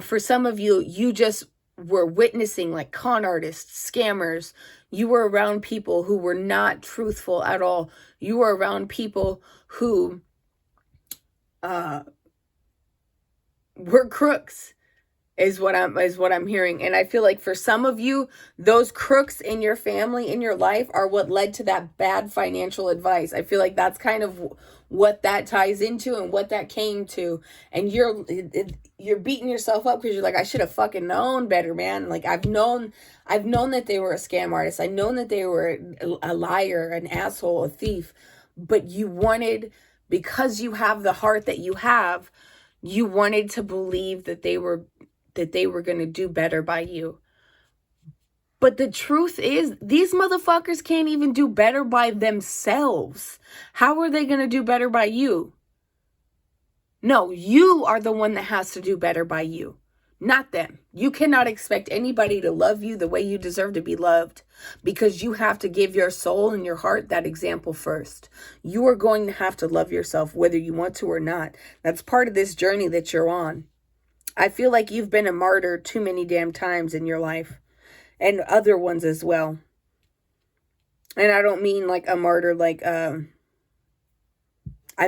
For some of you, you just were witnessing like con artists, scammers. You were around people who were not truthful at all. You were around people who, were crooks. Is what I'm hearing. And I feel like for some of you, those crooks in your family, in your life, are what led to that bad financial advice. I feel like that's kind of what that ties into and what that came to. And you're beating yourself up because you're like, I should have fucking known better, man. Like I've known that they were a scam artist. I've known that they were a liar, an asshole, a thief. But you wanted, because you have the heart that you have, you wanted to believe that they were going to do better by you. But the truth is, these motherfuckers can't even do better by themselves. How are they going to do better by you? No, you are the one that has to do better by you, not them. You cannot expect anybody to love you the way you deserve to be loved, because you have to give your soul and your heart that example first. You are going to have to love yourself whether you want to or not. That's part of this journey that you're on. I feel like you've been a martyr too many damn times in your life, and other ones as well. And I don't mean like a martyr like I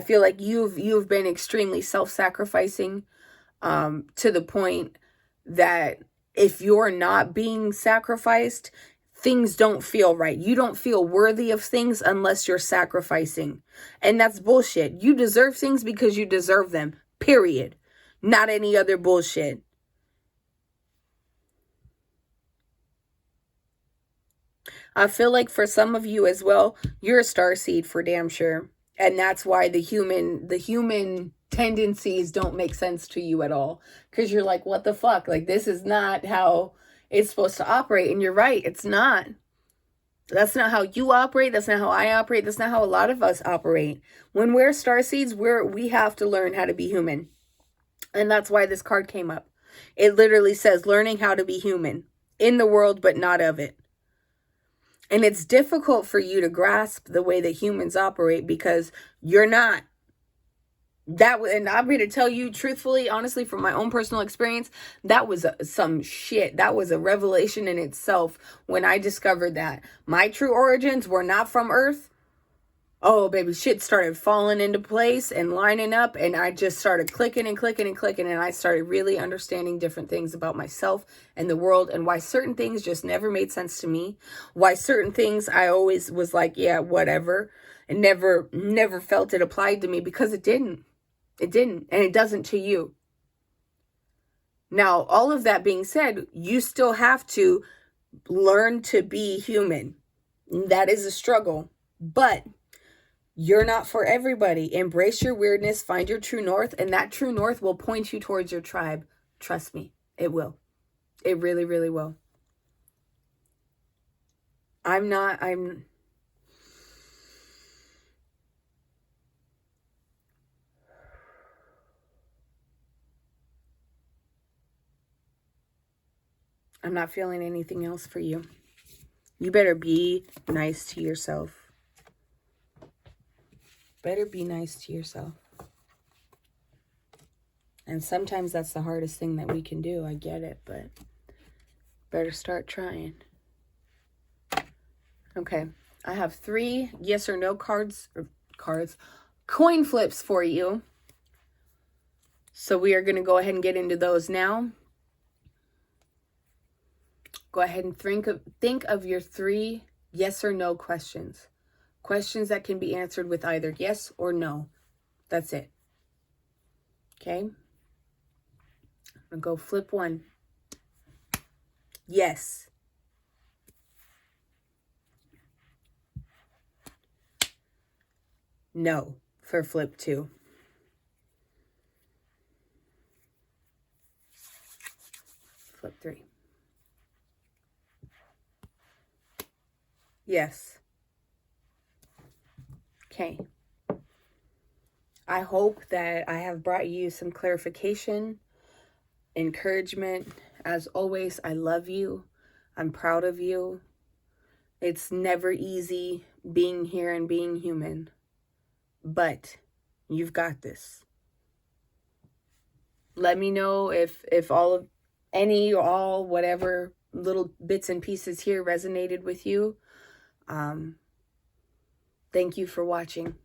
feel like you've been extremely self-sacrificing, to the point that if you're not being sacrificed, things don't feel right. You don't feel worthy of things unless you're sacrificing. And that's bullshit. You deserve things because you deserve them. Period. Not any other bullshit. I feel like for some of you as well, you're a starseed for damn sure. And that's why the human tendencies don't make sense to you at all. Because you're like, what the fuck? Like, this is not how it's supposed to operate. And you're right, it's not. That's not how you operate. That's not how I operate. That's not how a lot of us operate. When we're starseeds, we have to learn how to be human. And that's why this card came up. It literally says, learning how to be human in the world, but not of it. And it's difficult for you to grasp the way that humans operate because you're not. And I'm going to tell you truthfully, honestly, from my own personal experience, that was some shit. That was a revelation in itself when I discovered that my true origins were not from Earth. Oh, baby, shit started falling into place and lining up, and I just started clicking and clicking and clicking, and I started really understanding different things about myself and the world, and why certain things just never made sense to me, why certain things I always was like, yeah, whatever, and never felt it applied to me, because it didn't. It didn't, and it doesn't to you. Now, all of that being said, you still have to learn to be human. That is a struggle, but You're not for everybody. Embrace your weirdness, find your true north, and that true north will point you towards your tribe. Trust me, it will. It really, really will. I'm not feeling anything else for you. You better be nice to yourself. Better be nice to yourself. And sometimes that's the hardest thing that we can do. I get it, but better start trying. Okay. I have 3 yes or no coin flips for you. So we are going to go ahead and get into those now. Go ahead and think of your 3 yes or no questions. Questions that can be answered with either yes or no. That's it. Okay? I'm going to go flip 1. Yes. No for flip 2. Flip 3. Yes. Okay. I hope that I have brought you some clarification, encouragement. As always, I love you. I'm proud of you. It's never easy being here and being human, but you've got this. Let me know if any or all, whatever little bits and pieces here resonated with you. Thank you for watching.